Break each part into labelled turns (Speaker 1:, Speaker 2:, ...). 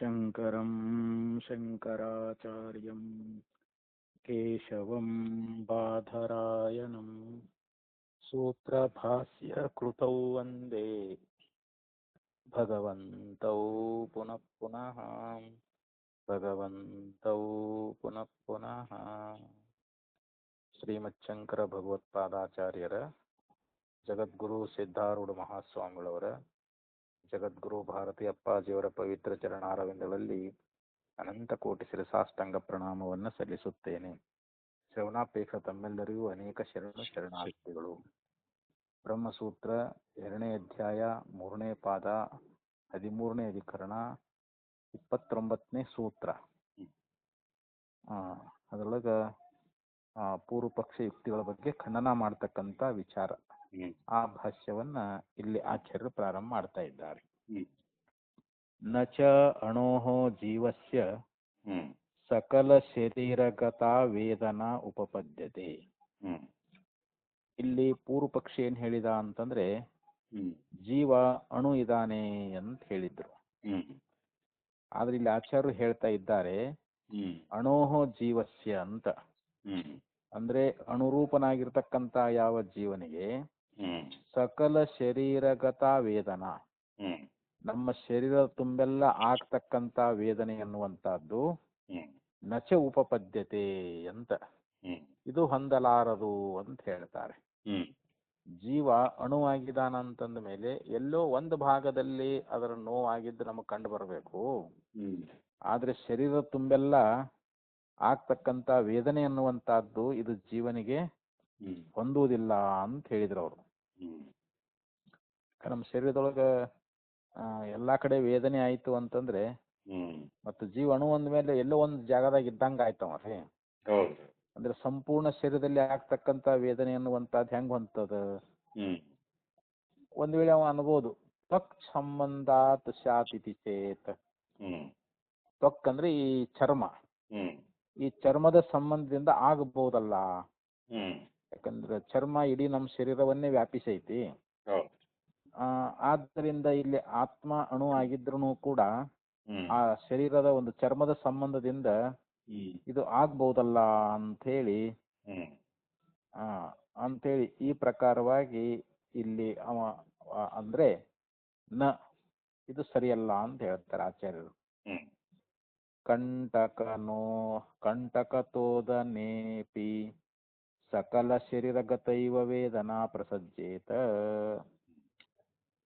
Speaker 1: शङ्करं शङ्कराचार्यं केशवं बाधरायणं सूत्रभाष्यकृतौ वन्दे भगवन्तौ पुनः पुनः भगवन्तौ पुनः पुनः ಶ್ರೀಮಚ್ಛಂಕರ ಭಗವತ್ಪಾದಾಚಾರ್ಯರ ಜಗದ್ಗುರು ಸಿದ್ಧಾರೂಢ ಮಹಾಸ್ವಾಮಿಗಳವರ ಜಗದ್ಗುರು ಭಾರತಿ ಅಪ್ಪಾಜಿಯವರ ಪವಿತ್ರ ಚರಣಾರವಿಂದಗಳಲ್ಲಿ ಅನಂತ ಕೋಟಿ ಶಿರಸಾಷ್ಟಾಂಗ ಪ್ರಣಾಮವನ್ನು ಸಲ್ಲಿಸುತ್ತೇನೆ. ಶ್ರವಣಾಪೇಕ್ಷ ತಮ್ಮೆಲ್ಲರಿಗೂ ಅನೇಕ ಶರಣಾರ್ಥಿಗಳು. ಬ್ರಹ್ಮಸೂತ್ರ 2ನೇ ಅಧ್ಯಾಯ 3ನೇ ಪಾದ 13ನೇ ಅಧಿಕರಣ 29ನೇ ಸೂತ್ರ. ಅದರೊಳಗೆ ಪೂರ್ವ ಪಕ್ಷ ಯುಕ್ತಿಗಳ ಬಗ್ಗೆ ಖಂಡನ ಮಾಡ್ತಕ್ಕಂಥ ವಿಚಾರ. ಆ ಭಾಷ್ಯವನ್ನ ಇಲ್ಲಿ ಆಚಾರ್ಯರು ಪ್ರಾರಂಭ ಮಾಡ್ತಾ ಇದ್ದಾರೆ. ನಚ ಅಣೋಃ ಜೀವಸ್ಯ ಸಕಲ ಶರೀರಗತ ವೇದನಾ ಉಪಪದ್ಯತೆ. ಇಲ್ಲಿ ಪೂರ್ವ ಪಕ್ಷಿ ಏನ್ ಹೇಳಿದ ಅಂತಂದ್ರೆ ಜೀವ ಅಣು ಇದಾನೆ ಅಂತ ಹೇಳಿದ್ರು. ಆದ್ರೆ ಇಲ್ಲಿ ಆಚಾರ್ಯರು ಹೇಳ್ತಾ ಇದ್ದಾರೆ ಅಣೋಃ ಜೀವಸ್ಯ ಅಂತ. ಅಂದ್ರೆ ಅಣುರೂಪನಾಗಿರ್ತಕ್ಕಂಥ ಯಾವ ಜೀವನಿಗೆ ಸಕಲ ಶರೀರಗತ ವೇದನ, ನಮ್ಮ ಶರೀರ ತುಂಬೆಲ್ಲ ಆಗ್ತಕ್ಕಂಥ ವೇದನೆ ಅನ್ನುವಂಥದ್ದು ನಚ ಉಪಪದ್ಯತೆ ಅಂತ, ಇದು ಹೊಂದಲಾರದು ಅಂತ ಹೇಳ್ತಾರೆ. ಜೀವ ಅಣುವಾಗಿದ್ದಾನಂತಂದ ಮೇಲೆ ಎಲ್ಲೋ ಒಂದು ಭಾಗದಲ್ಲಿ ಅದರ ನೋವಾಗಿದ್ದು ನಮಗೆ ಕಂಡು ಬರಬೇಕು. ಆದ್ರೆ ಶರೀರ ತುಂಬೆಲ್ಲ ಆಗ್ತಕ್ಕಂಥ ವೇದನೆ ಅನ್ನುವಂಥದ್ದು ಇದು ಜೀವನಿಗೆ ಹೊಂದುವುದಿಲ್ಲ ಅಂತ ಹೇಳಿದ್ರು ಅವರು. ನಮ್ಮ ಶರೀರದೊಳಗ ಎಲ್ಲಾ ಕಡೆ ವೇದನೆ ಆಯ್ತು ಅಂತಂದ್ರೆ ಮತ್ತು ಜೀವ ಅಣು ಅಂದ ಮೇಲೆ ಎಲ್ಲೋ ಒಂದು ಜಾಗದಾಗ ಇದ್ದಂಗ ಆಯ್ತವ್ರಿ. ಅಂದ್ರೆ ಸಂಪೂರ್ಣ ಶರೀರದಲ್ಲಿ ಆಗ್ತಕ್ಕಂಥ ವೇದನೆ ಅನ್ನುವಂಥದ್ದು ಹೆಂಗ್ ಹೊಂತದ? ಒಂದ್ ವೇಳೆ ಅವ ಅನ್ಬೋದು ತ್ವಕ್ ಸಂಬಂಧಾತ್ ಶಾತಿತಿ ಚೇತ್. ತ್ವಕ್ ಅಂದ್ರೆ ಈ ಚರ್ಮ, ಈ ಚರ್ಮದ ಸಂಬಂಧದಿಂದ ಆಗಬಹುದಲ್ಲ. ಯಾಕಂದ್ರೆ ಚರ್ಮ ಇಡೀ ನಮ್ಮ ಶರೀರವನ್ನೇ ವ್ಯಾಪಿಸೈತಿ. ಆದ್ದರಿಂದ ಇಲ್ಲಿ ಆತ್ಮ ಅಣು ಆಗಿದ್ರು ಕೂಡ ಆ ಶರೀರದ ಒಂದು ಚರ್ಮದ ಸಂಬಂಧದಿಂದ ಇದು ಆಗ್ಬಹುದಲ್ಲ ಅಂಥೇಳಿ ಈ ಪ್ರಕಾರವಾಗಿ ಇಲ್ಲಿ ಅವ ಅಂದ್ರೆ ನ ಇದು ಸರಿಯಲ್ಲ ಅಂತ ಹೇಳ್ತಾರೆ ಆಚಾರ್ಯರು. ಕಂಟಕತೋದನೇಪಿ ಸಕಲ ಶರೀರಗತೈವ ವೇದನಾ ಪ್ರಸಜ್ಜೇತ.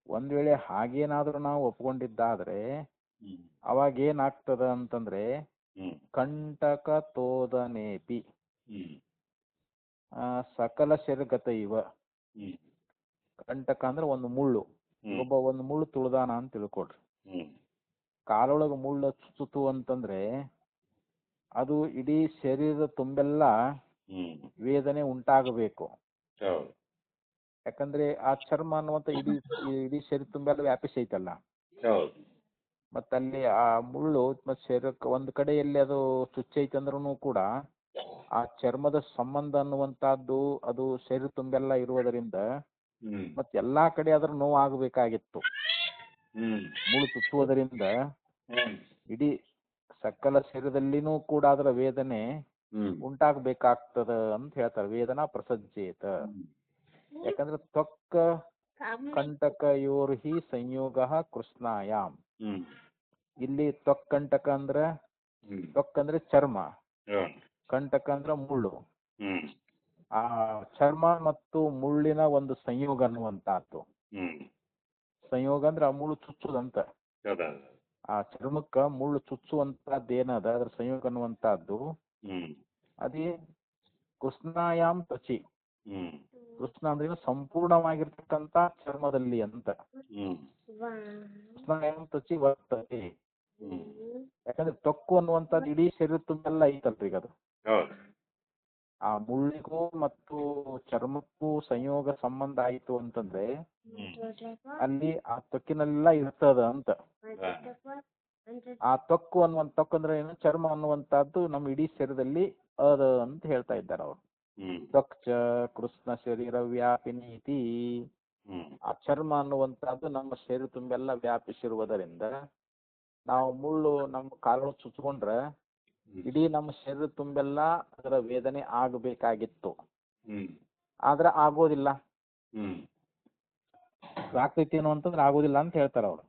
Speaker 1: ಒಂದ್ ವೇಳೆ ಹಾಗೇನಾದ್ರೂ ನಾವು ಒಪ್ಕೊಂಡಿದ್ದಾದ್ರೆ ಅವಾಗ ಏನಾಗ್ತದ ಅಂತಂದ್ರೆ ಕಂಟಕತೋದನೇಪಿ ಸಕಲ ಶರೀರಗತೈವ. ಕಂಟಕ ಅಂದ್ರೆ ಒಂದು ಮುಳ್ಳು, ಒಂದು ಮುಳ್ಳು ತುಳಿದಾನ ಅಂತ ತಿಳ್ಕೊಡ್ರಿ. ಕಾಲೊಳಗ ಮುಳ್ಳು ಚುಚ್ಚುತು ಅಂತಂದ್ರೆ ಅದು ಇಡೀ ಶರೀರದ ತುಂಬೆಲ್ಲ ವೇದನೆ ಉಂಟಾಗಬೇಕು. ಯಾಕಂದ್ರೆ ಆ ಚರ್ಮ ಅನ್ನುವಂತ ಇಡೀ ಶರೀರ ತುಂಬೆಲ್ಲ ವ್ಯಾಪಿಸೈತಲ್ಲ. ಮತ್ತಲ್ಲಿ ಆ ಮುಳ್ಳು ಮತ್ ಶರೀರಕ್ಕೆ ಒಂದ್ ಕಡೆಯಲ್ಲಿ ಅದು ಚುಚ್ಚೈತಂದ್ರೂ ಕೂಡ ಆ ಚರ್ಮದ ಸಂಬಂಧ ಅನ್ನುವಂತಹದ್ದು ಅದು ಶರೀರ ತುಂಬೆಲ್ಲ ಇರುವುದರಿಂದ ಮತ್ ಎಲ್ಲಾ ಕಡೆ ಅದ್ರ ನೋವು ಆಗಬೇಕಾಗಿತ್ತು. ಮುಳ್ಳು ಚುಚ್ಚುವುದರಿಂದ ಇಡೀ ಸಕಲ ಶರೀರದಲ್ಲಿನೂ ಕೂಡ ಅದರ ವೇದನೆ ಉಂಟಾಗಬೇಕಾಗ್ತದ ಅಂತ ಹೇಳ್ತಾರೆ. ವೇದನಾ ಪ್ರಸಜ್ಜೇತ. ಯಾಕಂದ್ರೆ ತ್ವಕ್ ಕಂಟಕಯೋರ್ಹಿ ಸಂಯೋಗ ಕೃಷ್ಣಾಯಾಮ್. ಇಲ್ಲಿ ತ್ವಕ್ ಕಂಟಕ ಅಂದ್ರ ತ್ವಕ್ ಅಂದ್ರೆ ಚರ್ಮ, ಕಂಟಕ ಅಂದ್ರ ಮುಳ್ಳು. ಆ ಚರ್ಮ ಮತ್ತು ಮುಳ್ಳಿನ ಒಂದು ಸಂಯೋಗ ಅನ್ನುವಂತಹದ್ದು. ಸಂಯೋಗ ಅಂದ್ರೆ ಆ ಮುಳ್ಳು ಚುಚ್ಚುದಂತ. ಆ ಚರ್ಮಕ್ಕ ಮುಳ್ಳು ಚುಚ್ಚುವಂತಹದ್ದು ಏನದ ಅದ್ರ ಸಂಯೋಗ ಅನ್ನುವಂತಹದ್ದು ಅದೇ ಕೃಷ್ಣಾಯಾಮ್ ತ್ವಚಿ. ಕೃಷ್ಣ ಅಂದ್ರೆ ಸಂಪೂರ್ಣವಾಗಿರ್ತಕ್ಕಂಥ ಚರ್ಮದಲ್ಲಿ ಅಂತ. ಕೃಷ್ಣಾಯಾಮ್ ತ್ವಚಿ ವರ್ತತೆ. ಯಾಕಂದ್ರೆ ತ್ವಕ್ಕು ಅನ್ನುವಂಥದ್ದು ಇಡೀ ಶರೀರ ತುಂಬೆಲ್ಲ ಐತಲ್ರಿ ಅದು. ಆ ಮುಳ್ಳಿಗೂ ಮತ್ತು ಚರ್ಮಕ್ಕೂ ಸಂಯೋಗ ಸಂಬಂಧ ಆಯ್ತು ಅಂತಂದ್ರೆ ಅಲ್ಲಿ ಆ ತ್ವಕ್ಕಿನೆಲ್ಲ ಇರ್ತದ ಅಂತ. ಆ ತ್ವಕ್ಕು ತ್ವಕ್ ಅಂದ್ರೆ ಏನು? ಚರ್ಮ ಅನ್ನುವಂತಹದ್ದು ನಮ್ಮ ಇಡೀ ಶರೀರದಲ್ಲಿ ಅದ ಅಂತ ಹೇಳ್ತಾ ಇದ್ದಾರೆ ಅವರು. ತ್ವಕ್ ಚ ಕೃಷ್ಣ ಶರೀರ ವ್ಯಾಪಿನೀತಿ. ಆ ಚರ್ಮ ಅನ್ನುವಂತಹದ್ದು ನಮ್ಮ ಶರೀರ ತುಂಬೆಲ್ಲ ವ್ಯಾಪಿಸಿರುವುದರಿಂದ ನಾವು ಮುಳ್ಳು ನಮ್ಮ ಕಾಲೊಳಗೆ ಚುಚ್ಕೊಂಡ್ರೆ ಇಡೀ ನಮ್ಮ ಶರೀರ ತುಂಬೆಲ್ಲ ಅದರ ವೇದನೆ ಆಗಬೇಕಾಗಿತ್ತು, ಆದ್ರೆ ಆಗೋದಿಲ್ಲ. ಆಗ್ತೈತಿ ಏನು ಅಂತಂದ್ರೆ ಆಗೋದಿಲ್ಲ ಅಂತ ಹೇಳ್ತಾರ ಅವ್ರು.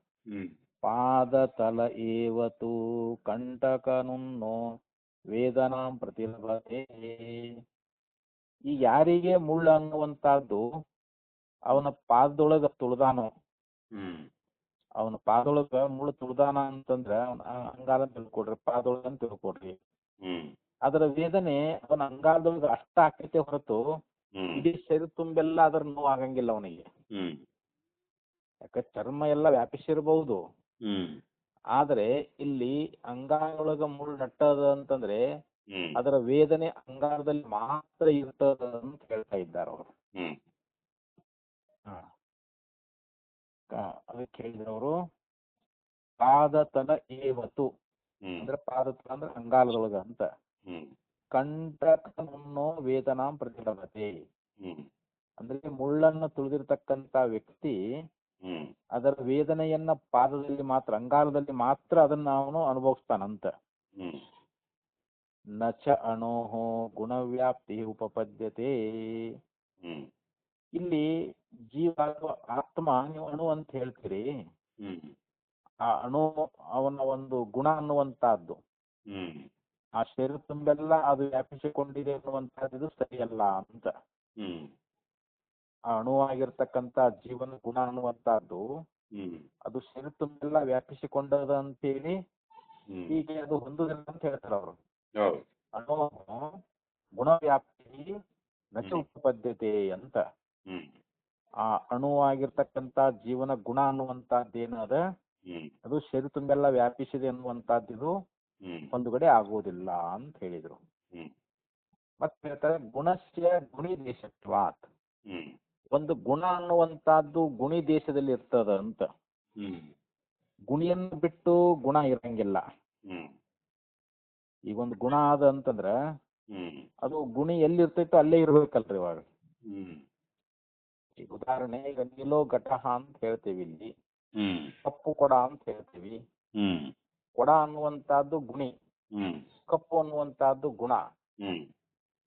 Speaker 1: ಪಾದ ತಲ ಏವತು ಕಂಟಕನುನ್ನೋ ವೇದನಾಂ ಪ್ರತಿಲಭತೆ. ಈ ಯಾರಿಗೆ ಮುಳ್ಳು ಅನ್ನುವಂತಹದ್ದು ಅವನ ಪಾದದೊಳಗ ತುಳಿದಾನೋ, ಅವನ ಪಾದೊಳಗ ಮುಳ್ಳು ತುಳಿದಾನ ಅಂತಂದ್ರೆ ಅಂಗಾಲ ಅಂತ ತಿಳ್ಕೊಡ್ರಿ, ಪಾದೊಳಗ ಅಂತ ತಿಳ್ಕೊಡ್ರಿ. ಅದರ ವೇದನೆ ಅವನ ಅಂಗಾಲದೊಳಗ ಅಷ್ಟ ಆಕೈತೆ ಹೊರತು ಇಡೀ ಶರೀರ ತುಂಬೆಲ್ಲ ಅದರ ನೋವು ಆಗಂಗಿಲ್ಲ ಅವನಿಗೆ. ಯಾಕ ಚರ್ಮ ಎಲ್ಲ ವ್ಯಾಪಿಸಿರಬಹುದು, ಆದ್ರೆ ಇಲ್ಲಿ ಅಂಗಾಲೊಳಗ ಮುಳ್ಳು ನಟ್ಟದ ಅಂತಂದ್ರೆ ಅದರ ವೇದನೆ ಅಂಗಾರದಲ್ಲಿ ಮಾತ್ರ ಇರ್ತದ ಅಂತ ಹೇಳ್ತಾ ಇದ್ದಾರೆ ಅವರು. ಅದಕ್ಕೆ ಹೇಳಿದ್ರು ಅವರು ಪಾದ ತಲ ಏವತು ಅಂದ್ರೆ ಪಾದ ತಲ ಅಂದ್ರೆ ಅಂಗಾಲದೊಳಗ ಅಂತ. ಕಂಟಕನುನ್ನೋ ವೇದನಾಂ ಪ್ರತಿಲಭತೆ ಅಂದ್ರೆ ಮುಳ್ಳನ್ನು ತುಳಿದಿರ್ತಕ್ಕಂತ ವ್ಯಕ್ತಿ ಅದರ ವೇದನೆಯನ್ನ ಪಾದದಲ್ಲಿ ಮಾತ್ರ, ಅಂಗಾಲದಲ್ಲಿ ಮಾತ್ರ ಅದನ್ನ ಅವನು ಅನುಭವಿಸ್ತಾನಂತ. ನಚ ಅಣೋಹೋ ಗುಣವ್ಯಾಪ್ತಿ ಉಪಪದ್ಯತೆ. ಇಲ್ಲಿ ಜೀವ ಆತ್ಮ ನೀವು ಅಣು ಅಂತ ಹೇಳ್ತೀರಿ, ಆ ಅಣು ಅವನ ಒಂದು ಗುಣ ಅನ್ನುವಂತಹದ್ದು ಆ ಶರೀರ ತುಂಬೆಲ್ಲ ಅದು ವ್ಯಾಪಿಸಿಕೊಂಡಿದೆ ಅನ್ನುವಂತಹದ್ದು ಸರಿಯಲ್ಲ ಅಂತ. ಆ ಅಣುವಾಗಿರ್ತಕ್ಕಂತ ಜೀವನ ಗುಣ ಅನ್ನುವಂತಹದ್ದು ಅದು ಶರೀರ ತುಂಬೆಲ್ಲ ವ್ಯಾಪಿಸಿಕೊಂಡದ ಅಂತೇಳಿ ಹೀಗೆ ಅದು ಹೊಂದುದಿಲ್ಲ ಅಂತ ಹೇಳ್ತಾರೆ ಅವರು. ಅಣು ಗುಣವ್ಯಾಪ್ತಿ ನಚ ಉಪಪದ್ಯತೆ ಅಂತ. ಆ ಅಣುವಾಗಿರ್ತಕ್ಕಂತ ಜೀವನ ಗುಣ ಅನ್ನುವಂತಹದ್ದೇನದ ಅದು ಶರೀರ ತುಂಬೆಲ್ಲ ವ್ಯಾಪಿಸಿದೆ ಅನ್ನುವಂತಹದ್ದು ಹೊಂದುಗಡೆ ಆಗುವುದಿಲ್ಲ ಅಂತ ಹೇಳಿದ್ರು. ಮತ್ತೆ ಹೇಳ್ತಾರೆ ಗುಣಸ್ಯ ಗುಣಿ ದೇಶತ್ವಾತ್. ಒಂದು ಗುಣ ಅನ್ನುವಂತಹದ್ದು ಗುಣಿ ದೇಶದಲ್ಲಿ ಇರ್ತದ ಅಂತ. ಗುಣಿಯನ್ನು ಬಿಟ್ಟು ಗುಣ ಇರಂಗಿಲ್ಲ. ಈಗ ಒಂದು ಗುಣ ಅದ ಅಂತಂದ್ರ ಅದು ಗುಣಿ ಎಲ್ಲಿ ಇರ್ತೈತೋ ಅಲ್ಲೇ ಇರ್ಬೇಕಲ್ರಿ ಇವಾಗ. ಈಗ ಉದಾಹರಣೆ, ಈಗ ನಿಲೋ ಘಟಹ ಅಂತ ಹೇಳ್ತೀವಿ, ಇಲ್ಲಿ ಕಪ್ಪು ಕೊಡ ಅಂತ ಹೇಳ್ತೀವಿ. ಕೊಡ ಅನ್ನುವಂತಹದ್ದು ಗುಣಿ, ಕಪ್ಪು ಅನ್ನುವಂತಹದ್ದು ಗುಣ.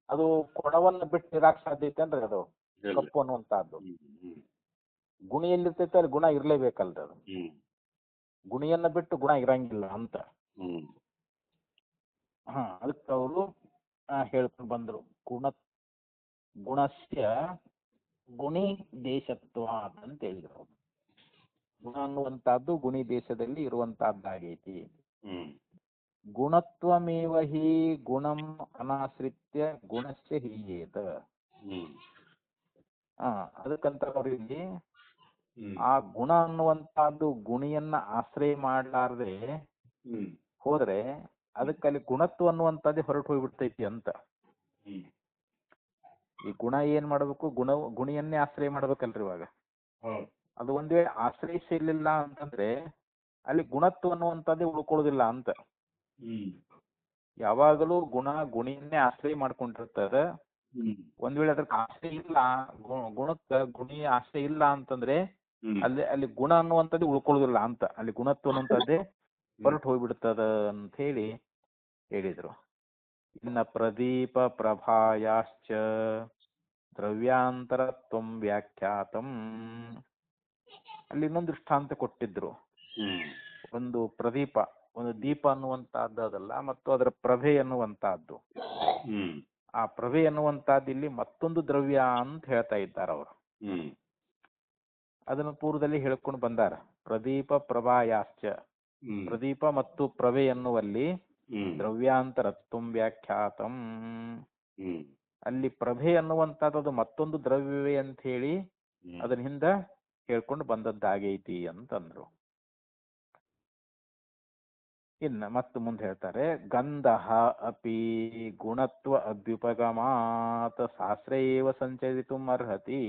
Speaker 1: ಅದು ಕೊಡವನ್ನ ಬಿಟ್ಟು ಇರಾಕ್ ಸಾಧ್ಯತೆ ಅಂದ್ರೆ ಅದು ಕಪ್ಪು ಅನ್ನುವಂತಹದ್ದು. ಗುಣಿ ಎಲ್ಲಿರ್ತೈತೆ ಅಲ್ಲಿ ಗುಣ ಇರ್ಲೇಬೇಕಲ್ರಿ. ಅದು ಗುಣಿಯನ್ನ ಬಿಟ್ಟು ಗುಣ ಇರಂಗಿಲ್ಲ ಅಂತ. ಅದಕ್ಕೆ ಅವರು ಹೇಳ್ಕೊಂಡು ಬಂದ್ರು ಗುಣಸ್ಯ ಗುಣಿ ದೇಶತ್ವ ಅಂತ ಹೇಳಿದ್ರು. ಗುಣ ಅನ್ನುವಂತಹದ್ದು ಗುಣಿ ದೇಶದಲ್ಲಿ ಇರುವಂತಹದ್ದಾಗೈತಿ. ಗುಣತ್ವಮೇವ ಹಿ ಗುಣಂ ಅನಾಶ್ರಿತ್ಯ ಗುಣಸ್ಯ ಹೀಯೇತ. ಅದಕ್ಕಂತ ಅವ್ರು ಇಲ್ಲಿ ಆ ಗುಣ ಅನ್ನುವಂತಹದ್ದು ಗುಣಿಯನ್ನ ಆಶ್ರಯ ಮಾಡ್ಲಾರ್ದೆ ಹೋದ್ರೆ ಅದಕ್ಕಲ್ಲಿ ಗುಣತ್ವ ಅನ್ನುವಂಥದ್ದೇ ಹೊರಟು ಹೋಗ್ಬಿಡ್ತೈತಿ ಅಂತ. ಈ ಗುಣ ಏನ್ ಮಾಡ್ಬೇಕು, ಗುಣಿಯನ್ನೇ ಆಶ್ರಯ ಮಾಡ್ಬೇಕಲ್ರಿ ಇವಾಗ. ಅದು ಒಂದ್ ವೇಳೆ ಆಶ್ರಯಿಸಲಿಲ್ಲ ಅಂತಂದ್ರೆ ಅಲ್ಲಿ ಗುಣತ್ವ ಅನ್ನುವಂಥದ್ದೇ ಉಳ್ಕೊಳ್ಳೋದಿಲ್ಲ ಅಂತ. ಯಾವಾಗಲೂ ಗುಣಿಯನ್ನೇ ಆಶ್ರಯ ಮಾಡ್ಕೊಂಡಿರ್ತದ. ಒಂದ್ ವೇಳೆ ಅದಕ್ಕೆ ಆಶ್ರಯ ಇಲ್ಲ, ಗುಣಕ್ಕ ಗುಣಿ ಆಶ್ರಯ ಇಲ್ಲ ಅಂತಂದ್ರೆ ಅಲ್ಲಿ ಗುಣ ಅನ್ನುವಂಥದ್ದು ಉಳ್ಕೊಳ್ಳೋದಿಲ್ಲ ಅಂತ. ಅಲ್ಲಿ ಗುಣತ್ವ ಅನ್ನುವಂಥದ್ದೇ ಹೊರಟು ಹೋಗ್ಬಿಡ್ತದ ಅಂತ ಹೇಳಿದ್ರು. ಇನ್ನ ಪ್ರದೀಪ ಪ್ರಭಾಯಾಶ್ಚ ದ್ರವ್ಯಾಂತರತ್ವಂ ವ್ಯಾಖ್ಯಾತಂ. ಅಲ್ಲಿ ಇನ್ನೊಂದು ದೃಷ್ಟಾಂತ ಕೊಟ್ಟಿದ್ರು. ಒಂದು ಪ್ರದೀಪ, ಒಂದು ದೀಪ ಅನ್ನುವಂತಹದ್ದು ಅದಲ್ಲ, ಮತ್ತು ಅದರ ಪ್ರಭೆ ಅನ್ನುವಂತಹದ್ದು. ಆ ಪ್ರಭೆ ಅನ್ನುವಂತಹದ್ದು ಇಲ್ಲಿ ಮತ್ತೊಂದು ದ್ರವ್ಯ ಅಂತ ಹೇಳ್ತಾ ಇದ್ದಾರೆ ಅವರು. ಅದನ್ನು ಪೂರ್ವದಲ್ಲಿ ಹೇಳ್ಕೊಂಡು ಬಂದಾರ. ಪ್ರದೀಪ ಪ್ರಭಾಯಾಶ್ಚ, ಪ್ರದೀಪ ಮತ್ತು ಪ್ರಭೆ ಎನ್ನುವಲ್ಲಿ ದ್ರವ್ಯಾಂತರತ್ವಂ ವ್ಯಾಖ್ಯಾತಂ. ಅಲ್ಲಿ ಪ್ರಭೆ ಅನ್ನುವಂಥದ್ದು ಮತ್ತೊಂದು ದ್ರವ್ಯವೇ ಅಂತ ಹೇಳಿ ಅದನ್ನ ಹಿಂದ ಹೇಳ್ಕೊಂಡು ಬಂದದ್ದಾಗೈತಿ ಅಂತಂದ್ರು. ಇನ್ನ ಮತ್ತೆ ಮುಂದೆ ಹೇಳ್ತಾರೆ, ಗಂಧ ಅಪಿ ಗುಣತ್ವ ಅಭ್ಯುಪಗಮಾತ್ ಶಾಸ್ತ್ರೇವ ಸಂಚರಿತು ಅರ್ಹತಿ.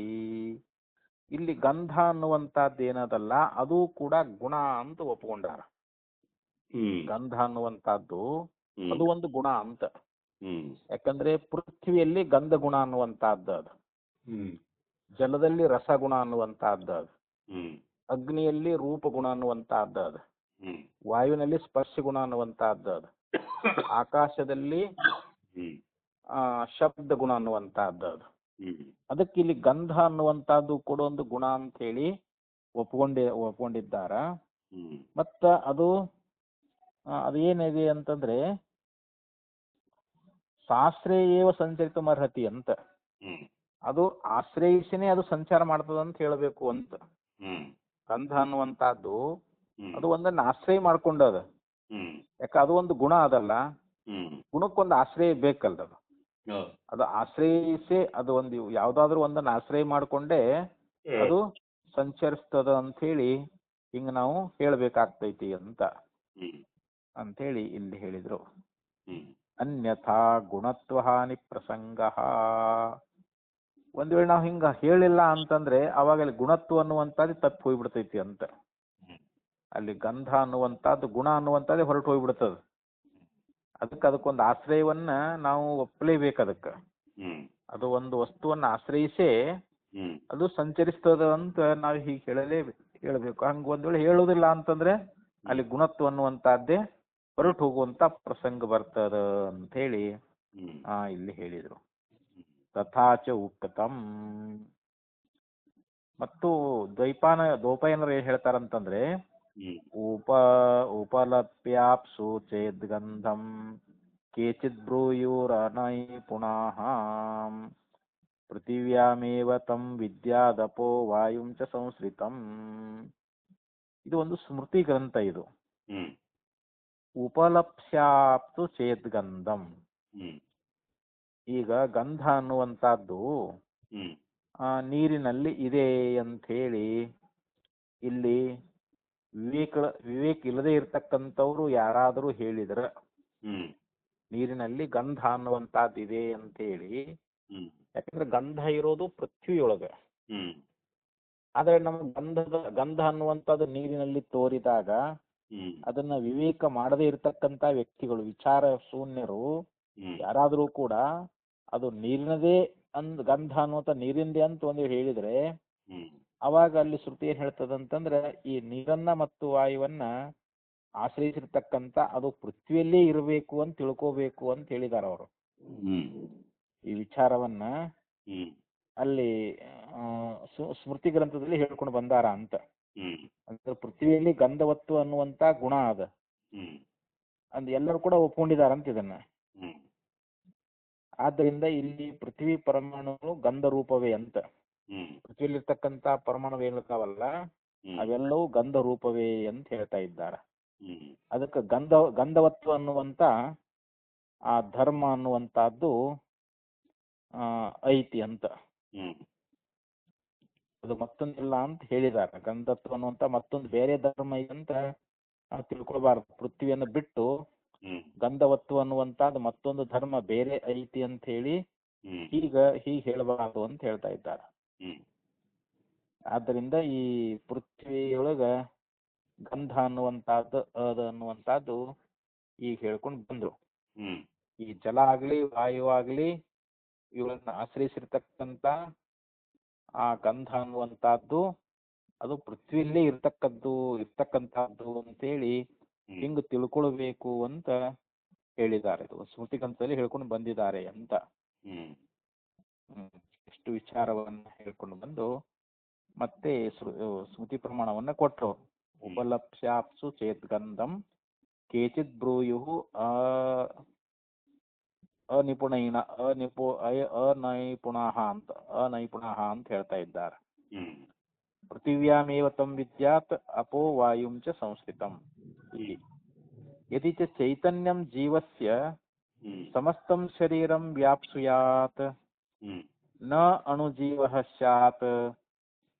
Speaker 1: ಇಲ್ಲಿ ಗಂಧ ಅನ್ನುವಂತಹದ್ದು ಏನದಲ್ಲ ಅದು ಕೂಡ ಗುಣ ಅಂತ ಒಪ್ಕೊಂಡಾರ. ಗಂಧ ಅನ್ನುವಂತಹದ್ದು ಅದು ಒಂದು ಗುಣ ಅಂತ. ಯಾಕಂದ್ರೆ ಪೃಥ್ವಿಯಲ್ಲಿ ಗಂಧ ಗುಣ ಅನ್ನುವಂತಹದ್ದು ಅದು, ಜಲದಲ್ಲಿ ರಸಗುಣ ಅನ್ನುವಂತಹದ್ದು ಅದು, ಅಗ್ನಿಯಲ್ಲಿ ರೂಪಗುಣ ಅನ್ನುವಂತಹದ್ದು ಅದು, ವಾಯುವಿನಲ್ಲಿ ಸ್ಪರ್ಶ ಗುಣ ಅನ್ನುವಂತಹದ್ದು ಅದು. ಆಕಾಶದಲ್ಲಿ ಶಬ್ದ ಗುಣ ಅನ್ನುವಂತಹದ್ದು ಅದು. ಅದಕ್ಕೆ ಇಲ್ಲಿ ಗಂಧ ಅನ್ನುವಂತಹದ್ದು ಕೂಡ ಒಂದು ಗುಣ ಅಂತ ಹೇಳಿ ಒಪ್ಕೊಂಡಿದ್ದಾರ. ಮತ್ತ ಅದೇನಿದೆ ಅಂತಂದ್ರೆ ಶಾಸ್ತ್ರೇಯೇವ ಸಂಚರಿತಮರ್ಹತಿ ಅಂತ, ಅದು ಆಶ್ರಯಿಸಿನೇ ಅದು ಸಂಚಾರ ಮಾಡ್ತದ ಅಂತ ಹೇಳಬೇಕು ಅಂತ. ಗಂಧ ಅನ್ನುವಂತಹದ್ದು ಅದು ಒಂದನ್ನ ಆಶ್ರಯ ಮಾಡ್ಕೊಂಡದ. ಯಾಕ ಅದು ಒಂದು ಗುಣ ಅದಲ್ಲ, ಗುಣಕ್ಕೊಂದು ಆಶ್ರಯ ಬೇಕಲ್ಲ. ಅದು ಆಶ್ರಯಿಸಿ ಅದು ಒಂದು ಯಾವ್ದಾದ್ರು ಒಂದನ್ನ ಆಶ್ರಯ ಮಾಡ್ಕೊಂಡೇ ಅದು ಸಂಚರಿಸ್ತದ ಅಂತ ಹೇಳಿ ಹಿಂಗ ನಾವು ಹೇಳ್ಬೇಕಾಗ್ತೈತಿ ಅಂತ ಹೇಳಿ ಇಲ್ಲಿ ಹೇಳಿದ್ರು. ಅನ್ಯಥಾ ಗುಣತ್ವಹಾನಿ ಪ್ರಸಂಗ. ಒಂದ್ ವೇಳೆ ನಾವು ಹಿಂಗ ಹೇಳಿಲ್ಲ ಅಂತಂದ್ರೆ ಅವಾಗ ಅಲ್ಲಿ ಗುಣತ್ವ ಅನ್ನುವಂಥದ್ದು ತಪ್ಪಿ ಹೋಗ್ಬಿಡ್ತೈತಿ ಅಂತ. ಅಲ್ಲಿ ಗಂಧ ಅನ್ನುವಂಥದ್ದು ಗುಣ ಅನ್ನುವಂಥದ್ದೇ ಹೊರಟು ಹೋಗ್ಬಿಡ್ತದ. ಅದಕ್ಕೊಂದು ಆಶ್ರಯವನ್ನ ನಾವು ಒಪ್ಪಲೇಬೇಕು. ಅದು ಒಂದು ವಸ್ತುವನ್ನ ಆಶ್ರಯಿಸೇ ಅದು ಸಂಚರಿಸ್ತದ ಅಂತ ನಾವು ಹೀಗೆ ಹೇಳಬೇಕು. ಹಂಗ ಒಂದ್ ವೇಳೆ ಹೇಳುದಿಲ್ಲ ಅಂತಂದ್ರೆ ಅಲ್ಲಿ ಗುಣತ್ವ ಅನ್ನುವಂತಹದ್ದೇ ಹೊರಟು ಹೋಗುವಂತ ಪ್ರಸಂಗ ಬರ್ತದ ಅಂತ ಹೇಳಿ ಇಲ್ಲಿ ಹೇಳಿದ್ರು. ತಥಾಚ ಉಕ್ತಂ. ಮತ್ತು ದ್ವೈಪಾಯನರು ಏನ್ ಹೇಳ್ತಾರಂತಂದ್ರೆ ಉಪಲಪ್ಯಾಪ್ಸು ಚೇದ್ಗಂಧಂ ಕೇಚಿದ್ ಬ್ರೂಯುರನೈ ಪುನಃ ಪೃಥಿವ್ಯಾಮೇವ ತಂ ವಿದ್ಯಾದಪೋ ವಾಯುಂ ಚ ಸಂಶ್ರಿತಂ. ಇದು ಒಂದು ಸ್ಮೃತಿ ಗ್ರಂಥ. ಇದು ಉಪಲಪ್ಸ್ಯಾಪ್ಸು ಚೇದ್ಗಂಧಂ. ಈಗ ಗಂಧ ಅನ್ನುವಂತಹದ್ದು ನೀರಿನಲ್ಲಿ ಇದೆ ಅಂತ ಹೇಳಿ ಇಲ್ಲಿ ವಿವೇಕ ಇಲ್ಲದೆ ಇರ್ತಕ್ಕಂಥವ್ರು ಯಾರಾದರೂ ಹೇಳಿದ್ರ ನೀರಿನಲ್ಲಿ ಗಂಧ ಅನ್ನುವಂತಹದ್ದು ಇದೆ ಅಂತ ಹೇಳಿ. ಯಾಕಂದ್ರೆ ಗಂಧ ಇರೋದು ಪೃಥ್ವಿಯೊಳಗ. ಆದ್ರೆ ನಮ್ಗೆ ಗಂಧ ಅನ್ನುವಂಥದ್ದು ನೀರಿನಲ್ಲಿ ತೋರಿದಾಗ ಅದನ್ನ ವಿವೇಕ ಮಾಡದೇ ಇರತಕ್ಕಂತ ವ್ಯಕ್ತಿಗಳು, ವಿಚಾರ ಶೂನ್ಯರು ಯಾರಾದ್ರೂ ಕೂಡ ಅದು ನೀರಿನದೇ ಗಂಧ ಅನ್ನುವಂತ ನೀರಿಂದೇ ಅಂತ ಒಂದು ಹೇಳಿದ್ರೆ ಅವಾಗ ಅಲ್ಲಿ ಶ್ರುತಿ ಏನ್ ಹೇಳ್ತದಂತಂದ್ರೆ ಈ ನೀರನ್ನ ಮತ್ತು ವಾಯುವನ್ನ ಆಶ್ರಯಿಸಿರ್ತಕ್ಕಂತ ಅದು ಪೃಥ್ವಿಯಲ್ಲೇ ಇರಬೇಕು ಅಂತ ತಿಳ್ಕೋಬೇಕು ಅಂತ ಹೇಳಿದಾರ ಅವರು. ಈ ವಿಚಾರವನ್ನ ಅಲ್ಲಿ ಸ್ಮೃತಿ ಗ್ರಂಥದಲ್ಲಿ ಹೇಳ್ಕೊಂಡು ಬಂದಾರ ಅಂತ. ಅಂದ್ರೆ ಪೃಥ್ವಿಯಲ್ಲಿ ಗಂಧವತ್ತು ಅನ್ನುವಂತ ಗುಣ ಅದ ಅಂದ್ ಎಲ್ಲರೂ ಕೂಡ ಒಪ್ಕೊಂಡಿದಾರಂತ ಇದನ್ನ. ಆದ್ದರಿಂದ ಇಲ್ಲಿ ಪೃಥ್ವಿ ಪರಮಾಣು ಗಂಧ ರೂಪವೇ ಅಂತ. ಪೃಥ್ವಿಯಲ್ಲಿರ್ತಕ್ಕಂತ ಪರಮಾಣು ಏನಿರ್ತಾವಲ್ಲ ಅವೆಲ್ಲವೂ ಗಂಧ ರೂಪವೇ ಅಂತ ಹೇಳ್ತಾ ಇದ್ದಾರೆ. ಅದಕ್ಕೆ ಗಂಧವತ್ವ ಅನ್ನುವಂತ ಆ ಧರ್ಮ ಅನ್ನುವಂತಹದ್ದು ಐತಿ ಅಂತ. ಅದು ಮತ್ತೊಂದಿಲ್ಲ ಅಂತ ಹೇಳಿದ್ದಾರೆ. ಗಂಧತ್ವ ಅನ್ನುವಂತ ಮತ್ತೊಂದು ಬೇರೆ ಧರ್ಮ ಇದೆ ಅಂತ ತಿಳ್ಕೊಳ್ಬಾರ್ದು. ಪೃಥ್ವಿಯನ್ನು ಬಿಟ್ಟು ಗಂಧವತ್ವ ಅನ್ನುವಂತದ್ದು ಮತ್ತೊಂದು ಧರ್ಮ ಬೇರೆ ಐತಿ ಅಂತ ಹೇಳಿ ಹೀಗೆ ಹೇಳಬಾರದು ಅಂತ ಹೇಳ್ತಾ ಇದ್ದಾರೆ. ಆದ್ದರಿಂದ ಈ ಪೃಥ್ವಿಯೊಳಗ ಗಂಧ ಅನ್ನುವಂತಹದ್ದು ಈಗ ಹೇಳ್ಕೊಂಡು ಬಂದ್ರು. ಈ ಜಲ ಆಗ್ಲಿ ವಾಯು ಆಗ್ಲಿ ಇವುಗಳನ್ನ ಆಶ್ರಯಿಸಿರ್ತಕ್ಕಂತ ಆ ಗಂಧ ಅನ್ನುವಂತಹದ್ದು ಅದು ಪೃಥ್ವಿಯಲ್ಲೇ ಇರ್ತಕ್ಕಂಥದ್ದು ಅಂತೇಳಿ ಹಿಂಗ್ ತಿಳ್ಕೊಳ್ಬೇಕು ಅಂತ ಹೇಳಿದ್ದಾರೆ. ಸ್ಮೃತಿ ಗ್ರಂಥದಲ್ಲಿ ಹೇಳ್ಕೊಂಡು ಬಂದಿದ್ದಾರೆ ಅಂತ. ಇಷ್ಟು ವಿಚಾರವನ್ನ ಹೇಳ್ಕೊಂಡು ಬಂದು ಮತ್ತೆ ಸ್ಮೃತಿ ಪ್ರಮಾಣವನ್ನ ಕೊಟ್ಟರು. ಉಪಲಪ್ಸ್ಯಾಪ್ಸು ಚೇದ್ಗಂಧಂ ಕೇಚಿತ್ ಬ್ರೂಯು ಅನೈಪುಣಃ ಅಂತ ಹೇಳ್ತಾ ಇದ್ದಾರೆ. ಪೃಥಿವ್ಯಾಮೇವ ತಂ ವಿದ್ಯಾತ್ ಅಪೋ ವಾಯುಂ ಚ ಸಂಸ್ಥಿತಂ. ಇಲ್ಲಿ ಯದಿ ಚ ಚೈತನ್ಯಂ ಜೀವಸ್ಯ ಸಮಸ್ತಂ ಶರೀರಂ ವ್ಯಾಪ್ಸುಯಾತ್ ನ ಅಣುಜೀವಃ ಸ್ಯಾತ್.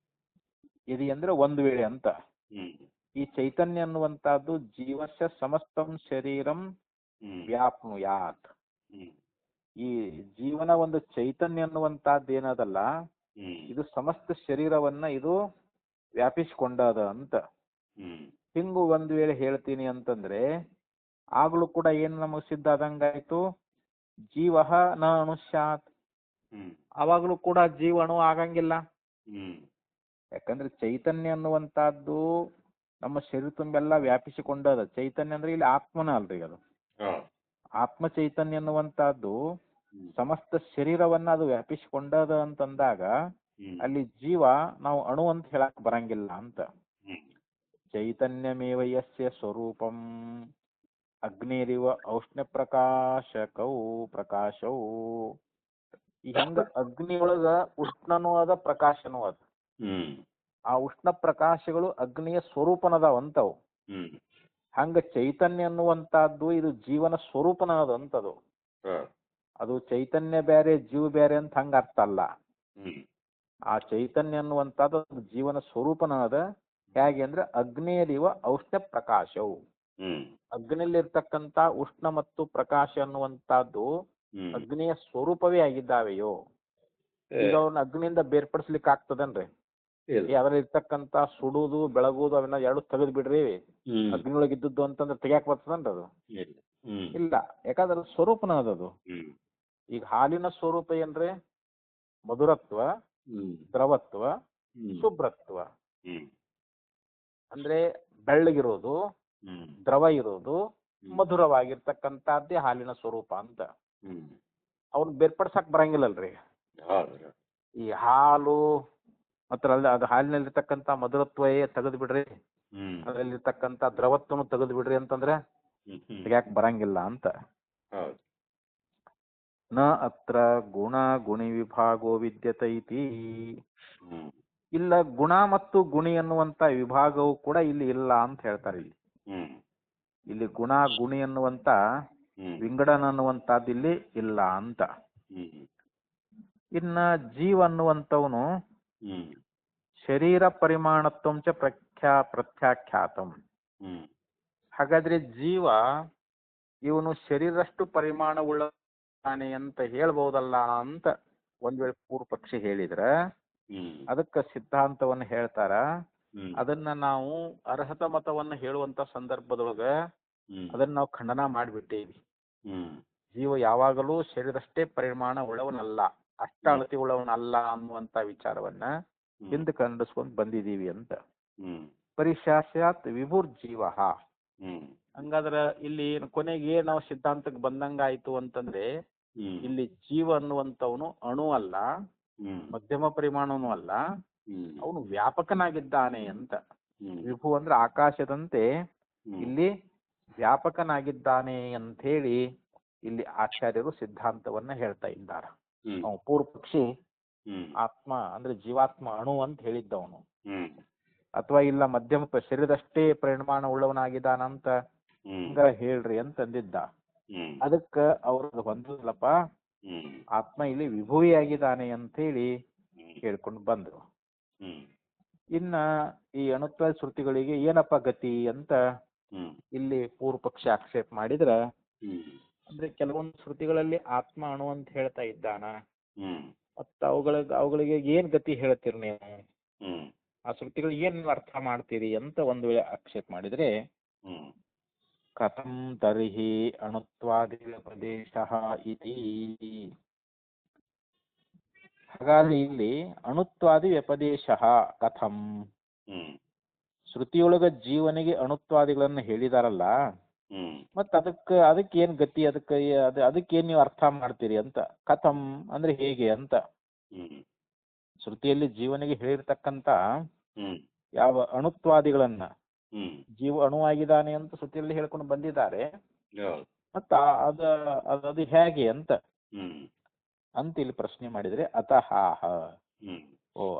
Speaker 1: ಯದಿ ಅಂದ್ರೆ ಒಂದು ವೇಳೆ ಅಂತ. ಈ ಚೈತನ್ಯ ಅನ್ನುವಂತಹದ್ದು ಜೀವಸ್ಯ ಸಮಸ್ತಂ ಶರೀರಂ ವ್ಯಾಪ್ನುಯಾತ್. ಈ ಜೀವನ ಒಂದು ಚೈತನ್ಯ ಅನ್ನುವಂತಹದ್ದು ಏನದಲ್ಲ ಇದು ಸಮಸ್ತ ಶರೀರವನ್ನ ಇದು ವ್ಯಾಪಿಸಿಕೊಂಡದ ಅಂತ. ಹಿಂಗು ಒಂದು ವೇಳೆ ಹೇಳ್ತೀನಿ ಅಂತಂದ್ರೆ ಆಗ್ಲೂ ಕೂಡ ಏನು ನಮಗ್ ಸಿದ್ಧ ಆದಂಗಾಯ್ತು, ಜೀವ ನ ಅಣುಷ್ಯಾತ್. ಅವಾಗ್ಲೂ ಕೂಡ ಜೀವಣು ಆಗಂಗಿಲ್ಲ. ಯಾಕಂದ್ರೆ ಚೈತನ್ಯ ಅನ್ನುವಂತಹದ್ದು ನಮ್ಮ ಶರೀರ ತುಂಬೆಲ್ಲ ವ್ಯಾಪಿಸಿಕೊಂಡದ. ಚೈತನ್ಯ ಅಂದ್ರೆ ಇಲ್ಲಿ ಆತ್ಮನ ಅಲ್ರಿ ಅದು. ಆತ್ಮ ಚೈತನ್ಯ ಅನ್ನುವಂತಹದ್ದು ಸಮಸ್ತ ಶರೀರವನ್ನ ಅದು ವ್ಯಾಪಿಸಿಕೊಂಡದ ಅಂತಂದಾಗ ಅಲ್ಲಿ ಜೀವ ನಾವು ಅಣು ಅಂತ ಹೇಳಕ್ ಬರಂಗಿಲ್ಲ ಅಂತ. ಚೈತನ್ಯಮೇವ ಯಸ್ಯ ಸ್ವರೂಪಂ ಅಗ್ನಿರಿವ ಔಷ್ಣ ಪ್ರಕಾಶವು. ಈ ಹೆಂಗ ಅಗ್ನಿಯೊಳಗ ಉಷ್ಣನೂ ಅದ ಪ್ರಕಾಶನೂ ಅದ. ಆ ಉಷ್ಣ ಪ್ರಕಾಶಗಳು ಅಗ್ನಿಯ ಸ್ವರೂಪನದಾವಂತವು. ಹಂಗ ಚೈತನ್ಯ ಅನ್ನುವಂತಹದ್ದು ಇದು ಜೀವನ ಸ್ವರೂಪನ ಅದಂತದು. ಅದು ಚೈತನ್ಯ ಬೇರೆ ಜೀವ ಬೇರೆ ಅಂತ ಹಂಗ ಅರ್ಥ ಅಲ್ಲ. ಆ ಚೈತನ್ಯ ಅನ್ನುವಂಥದ್ದು ಜೀವನ ಸ್ವರೂಪನ ಅದ. ಹೇಗೆ ಅಂದ್ರೆ ಅಗ್ನಿಯರಿವ ಔಷ್ಣ ಪ್ರಕಾಶವು. ಅಗ್ನಿಯಲ್ಲಿರ್ತಕ್ಕಂಥ ಉಷ್ಣ ಮತ್ತು ಪ್ರಕಾಶ ಅನ್ನುವಂತಹದ್ದು ಅಗ್ನಿಯ ಸ್ವರೂಪವೇ ಆಗಿದ್ದಾವೆಯೋ. ಈಗ ಅವನ್ನ ಅಗ್ನಿಯಿಂದ ಬೇರ್ಪಡಿಸ್ಲಿಕ್ಕೆ ಆಗ್ತದನ್ರಿ? ಅದ್ರಲ್ಲಿ ಇರ್ತಕ್ಕಂತ ಸುಡುದು ಬೆಳಗುದು ಅವನ್ನ ಎರಡು ತೆಗೆದು ಬಿಡ್ರಿ, ಅಗ್ನಿಯೊಳಗೆ ಇದ್ದದ್ದು ಅಂತಂದ್ರೆ ತೆಗ್ಯಾಕ್ ಬರ್ತದನ್ರಿ ಅದು? ಇಲ್ಲ. ಯಾಕಂದ್ರೆ ಸ್ವರೂಪನ ಅದದು. ಈಗ ಹಾಲಿನ ಸ್ವರೂಪ ಏನ್ರಿ? ಮಧುರತ್ವ, ದ್ರವತ್ವ, ಶುಭ್ರತ್ವ. ಅಂದ್ರೆ ಬೆಳ್ಳಗಿರೋದು, ದ್ರವ ಇರೋದು, ಮಧುರವಾಗಿರ್ತಕ್ಕಂಥದ್ದೇ ಹಾಲಿನ ಸ್ವರೂಪ ಅಂತ. ಅವ್ನ ಬೇರ್ಪಡ್ಸಕ್ ಬರಂಗಿಲ್ಲಲ್ರಿ. ಈ ಹಾಲು ಮಾತ್ರ ಅಲ್ಲ, ಅದು ಹಾಲಿನಲ್ಲಿರ್ತಕ್ಕಂಥ ಮಧುರತ್ವಯೇ ತೆಗೆದು ಬಿಡ್ರಿ, ಅದರಲ್ಲಿರ್ತಕ್ಕಂಥ ದ್ರವತ್ವನು ತೆಗೆದು ಬಿಡ್ರಿ ಅಂತಂದ್ರೆ ಯಾಕೆ ಬರಂಗಿಲ್ಲ ಅಂತ. ನ ಅತ್ರ ಗುಣ ಗುಣಿ ವಿಭಾಗೋ ವಿದ್ಯತೆ ಇತಿ. ಇಲ್ಲ ಗುಣ ಮತ್ತು ಗುಣಿ ಅನ್ನುವಂತ ವಿಭಾಗವು ಕೂಡ ಇಲ್ಲಿ ಇಲ್ಲ ಅಂತ ಹೇಳ್ತಾರೆ. ಇಲ್ಲಿ ಗುಣ ಗುಣಿ ಅನ್ನುವಂತ ವಿಂಗಡನ ಅನ್ನುವಂತದ್ದು ಇಲ್ಲಿ ಇಲ್ಲ ಅಂತ. ಇನ್ನ ಜೀವ ಅನ್ನುವಂಥವನು ಶರೀರ ಪರಿಮಾಣತ್ವಂಚ ಪ್ರತ್ಯಾಖ್ಯಾತಂ. ಹಾಗಾದ್ರೆ ಜೀವ ಇವನು ಶರೀರಷ್ಟು ಪರಿಮಾಣವುಳ್ಳಾನೆ ಅಂತ ಹೇಳ್ಬಹುದಲ್ಲ ಅಂತ ಒಂದ್ ವೇಳೆ ಪೂರ್ವ ಪಕ್ಷಿ ಹೇಳಿದ್ರ ಅದಕ್ಕ ಸಿದ್ಧಾಂತವನ್ನ ಹೇಳ್ತಾರ. ಅದನ್ನ ನಾವು ಅರ್ಹತ ಮತವನ್ನ ಹೇಳುವಂತ ಸಂದರ್ಭದೊಳಗ ಅದನ್ನ ನಾವು ಖಂಡನ ಮಾಡಿಬಿಟ್ಟೇವಿ. ಜೀವ ಯಾವಾಗಲೂ ಶರೀರಷ್ಟೇ ಪರಿಮಾಣ ಉಳ್ಳವನಲ್ಲ, ಅಷ್ಟ ಅಳತಿ ಉಳ್ಳವನಲ್ಲ ಅನ್ನುವಂತ ವಿಚಾರವನ್ನ ಹಿಂದೆ ಖಂಡಿಸ್ಕೊಂಡ್ ಬಂದಿದೀವಿ ಅಂತ. ಪರಿಶಾಸ್ಯಾತ್ ವಿಭುರ್ಜೀವ. ಹಂಗಾದ್ರ ಇಲ್ಲಿ ಕೊನೆಗೆ ನಾವು ಸಿದ್ಧಾಂತಕ್ಕೆ ಬಂದಂಗ ಆಯ್ತು ಅಂತಂದ್ರೆ ಇಲ್ಲಿ ಜೀವ ಅನ್ನುವಂಥವನು ಅಣು ಅಲ್ಲ, ಮಧ್ಯಮ ಪರಿಮಾಣನೂ ಅಲ್ಲ, ಅವನು ವ್ಯಾಪಕನಾಗಿದ್ದಾನೆ ಅಂತ. ವಿಭು ಅಂದ್ರೆ ಆಕಾಶದಂತೆ ಇಲ್ಲಿ ವ್ಯಾಪಕನಾಗಿದ್ದಾನೆ ಅಂತ ಹೇಳಿ ಇಲ್ಲಿ ಆಚಾರ್ಯರು ಸಿದ್ಧಾಂತವನ್ನ ಹೇಳ್ತಾ ಇದ್ದಾರೆ. ಪೂರ್ವ ಪಕ್ಷಿ ಆತ್ಮ ಅಂದ್ರೆ ಜೀವಾತ್ಮ ಅಣು ಅಂತ ಹೇಳಿದ್ದವನು, ಅಥವಾ ಇಲ್ಲ ಮಧ್ಯಮ ಶರೀರದಷ್ಟೇ ಪರಿಮಾಣ ಉಳ್ಳವನಾಗಿದ್ದಾನಂತ ಹಂಗ ಹೇಳ್ರಿ ಅಂತಂದಿದ್ದ. ಅದಕ್ಕ ಅವ್ರದ್ದು ಹೊಂದಲಪ್ಪ, ಆತ್ಮ ಇಲ್ಲಿ ವಿಭುವಿ ಆಗಿದ್ದಾನೆ ಅಂತ ಹೇಳಿ ಹೇಳ್ಕೊಂಡು ಬಂದ್ರು. ಇನ್ನ ಈ ಅಣುತ್ವ ಶ್ರುತಿಗಳಿಗೆ ಏನಪ್ಪ ಗತಿ ಅಂತ ಇಲ್ಲಿ ಪೂರ್ವ ಪಕ್ಷ ಆಕ್ಷೇಪ ಮಾಡಿದ್ರ, ಅಂದ್ರೆ ಕೆಲವೊಂದು ಶ್ರುತಿಗಳಲ್ಲಿ ಆತ್ಮ ಅಣು ಅಂತ ಹೇಳ್ತಾ ಇದ್ದಾನ, ಮತ್ತ ಅವುಗಳಿಗೆ ಏನ್ ಗತಿ ಹೇಳ್ತೀರಿ ನೀವು, ಆ ಶ್ರುತಿಗಳು ಏನ್ ಅರ್ಥ ಮಾಡ್ತೀರಿ ಅಂತ ಒಂದು ವೇಳೆ ಆಕ್ಷೇಪ ಮಾಡಿದ್ರೆ, ಕಥಂ ತರ್ಹಿ ಅಣುತ್ವಾದಿ ವ್ಯಪದೇಶ ಇತಿ. ಹಾಗಾದ್ರೆ ಇಲ್ಲಿ ಅಣುತ್ವಾದಿ ವ್ಯಪದೇಶ ಕಥಂ, ಶ್ರುತಿಯೊಳಗ ಜೀವನಿಗೆ ಅಣುತ್ವಾದಿಗಳನ್ನ ಹೇಳಿದಾರಲ್ಲ, ಮತ್ತ ಅದಕ್ಕೆ ಏನ್ ಗತಿ, ಅದಕ್ಕೇನ್ ನೀವು ಅರ್ಥ ಮಾಡ್ತೀರಿ ಅಂತ. ಕಥಂ ಅಂದ್ರೆ ಹೇಗೆ ಅಂತ. ಶ್ರುತಿಯಲ್ಲಿ ಜೀವನಿಗೆ ಹೇಳಿರ್ತಕ್ಕಂತ ಯಾವ ಅಣುತ್ವಾದಿಗಳನ್ನ, ಜೀವ ಅಣುವಾಗಿದ್ದಾನೆ ಅಂತ ಶ್ರುತಿಯಲ್ಲಿ ಹೇಳ್ಕೊಂಡು ಬಂದಿದ್ದಾರೆ, ಮತ್ತ ಅದು ಹೇಗೆ ಅಂತ ಇಲ್ಲಿ ಪ್ರಶ್ನೆ ಮಾಡಿದ್ರೆ, ಅತಹಾಹ,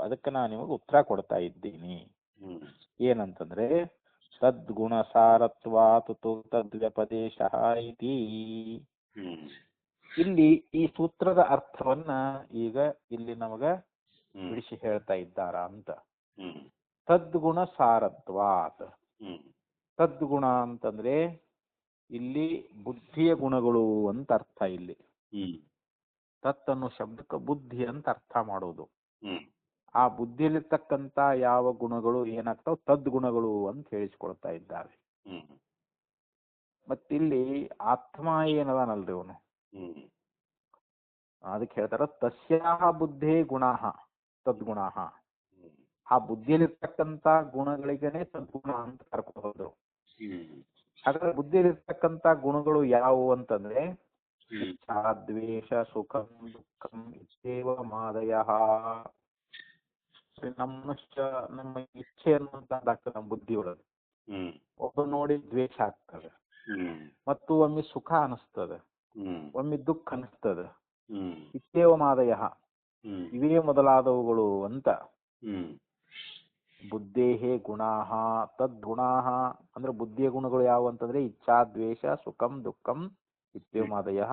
Speaker 1: ಅದಕ್ಕೆ ನಾನು ನಿಮಗೆ ಉತ್ತರ ಕೊಡ್ತಾ ಇದ್ದೀನಿ. ಏನಂತಂದ್ರೆ, ತದ್ಗುಣ ಸಾರತ್ವಾತ್ ತದ್ವ್ಯಪದೇಶ ಇತಿ. ಇಲ್ಲಿ ಈ ಸೂತ್ರದ ಅರ್ಥವನ್ನ ಈಗ ಇಲ್ಲಿ ನಮಗ ಬಿಡಿಸಿ ಹೇಳ್ತಾ ಇದ್ದಾರ ಅಂತ. ತದ್ಗುಣ ಸಾರತ್ವಾತ್, ತದ್ಗುಣ ಅಂತಂದ್ರೆ ಇಲ್ಲಿ ಬುದ್ಧಿಯ ಗುಣಗಳು ಅಂತ ಅರ್ಥ. ಇಲ್ಲಿ ತತ್ ಅನ್ನೋ ಶಬ್ದಕ್ಕೆ ಬುದ್ಧಿ ಅಂತ ಅರ್ಥ ಮಾಡೋದು. ಆ ಬುದ್ಧಿಯಲ್ಲಿರ್ತಕ್ಕಂತ ಯಾವ ಗುಣಗಳು ಏನಾಗ್ತಾವ, ತದ್ಗುಣಗಳು ಅಂತ ಹೇಳಿಸ್ಕೊಳ್ತಾ ಇದ್ದಾರೆ. ಮತ್ತಿಲ್ಲಿ ಆತ್ಮ ಏನದಾನಲ್ರಿ ಅವನು, ಅದಕ್ಕೆ ಹೇಳ್ತಾರ ತಸ್ಯಾಹ ಬುದ್ಧೇ ಗುಣಾಹ ತದ್ಗುಣಾಹ. ಆ ಬುದ್ಧಿಯಲ್ಲಿರ್ತಕ್ಕಂಥ ಗುಣಗಳಿಗೇನೆ ಸದ್ಗುಣ ಅಂತ ಕರ್ಕೋಬಹುದು. ಹಾಗಾದ್ರೆ ಬುದ್ಧಿಯಲ್ಲಿರ್ತಕ್ಕಂಥ ಗುಣಗಳು ಯಾವುವು ಅಂತಂದ್ರೆ ಇಚ್ಛಾ ದ್ವೇಷ ಸುಖಂ ದುಃಖಂ ಇತ್ಯೇವ ಮಾದಯಃ. ನಮ್ಮ ಇಚ್ಛೆ ಅನ್ನುವಂಥದ್ದಾಗ್ತದೆ ನಮ್ಮ ಬುದ್ಧಿ ಒಳಗೆ. ಒಬ್ಬ ನೋಡಿ ದ್ವೇಷ ಆಗ್ತದೆ, ಮತ್ತು ಒಮ್ಮೆ ಸುಖ ಅನಿಸ್ತದೆ, ಒಮ್ಮೆ ದುಃಖ ಅನಿಸ್ತದೆ. ಇತ್ಯೇವ ಮಾದಯಃ, ಇವೇ ಮೊದಲಾದವುಗಳು ಅಂತ. ಬುದ್ಧೇಹೇ ಗುಣಾಹ ತದ್ಗುಣಾಹ, ಅಂದ್ರೆ ಬುದ್ಧಿಯ ಗುಣಗಳು ಯಾವುವು ಅಂತಂದ್ರೆ ಇಚ್ಛಾ ದ್ವೇಷ ಸುಖಂ ದುಃಖಂ ಇತ್ಯೇವ ಮಾದಯಃ.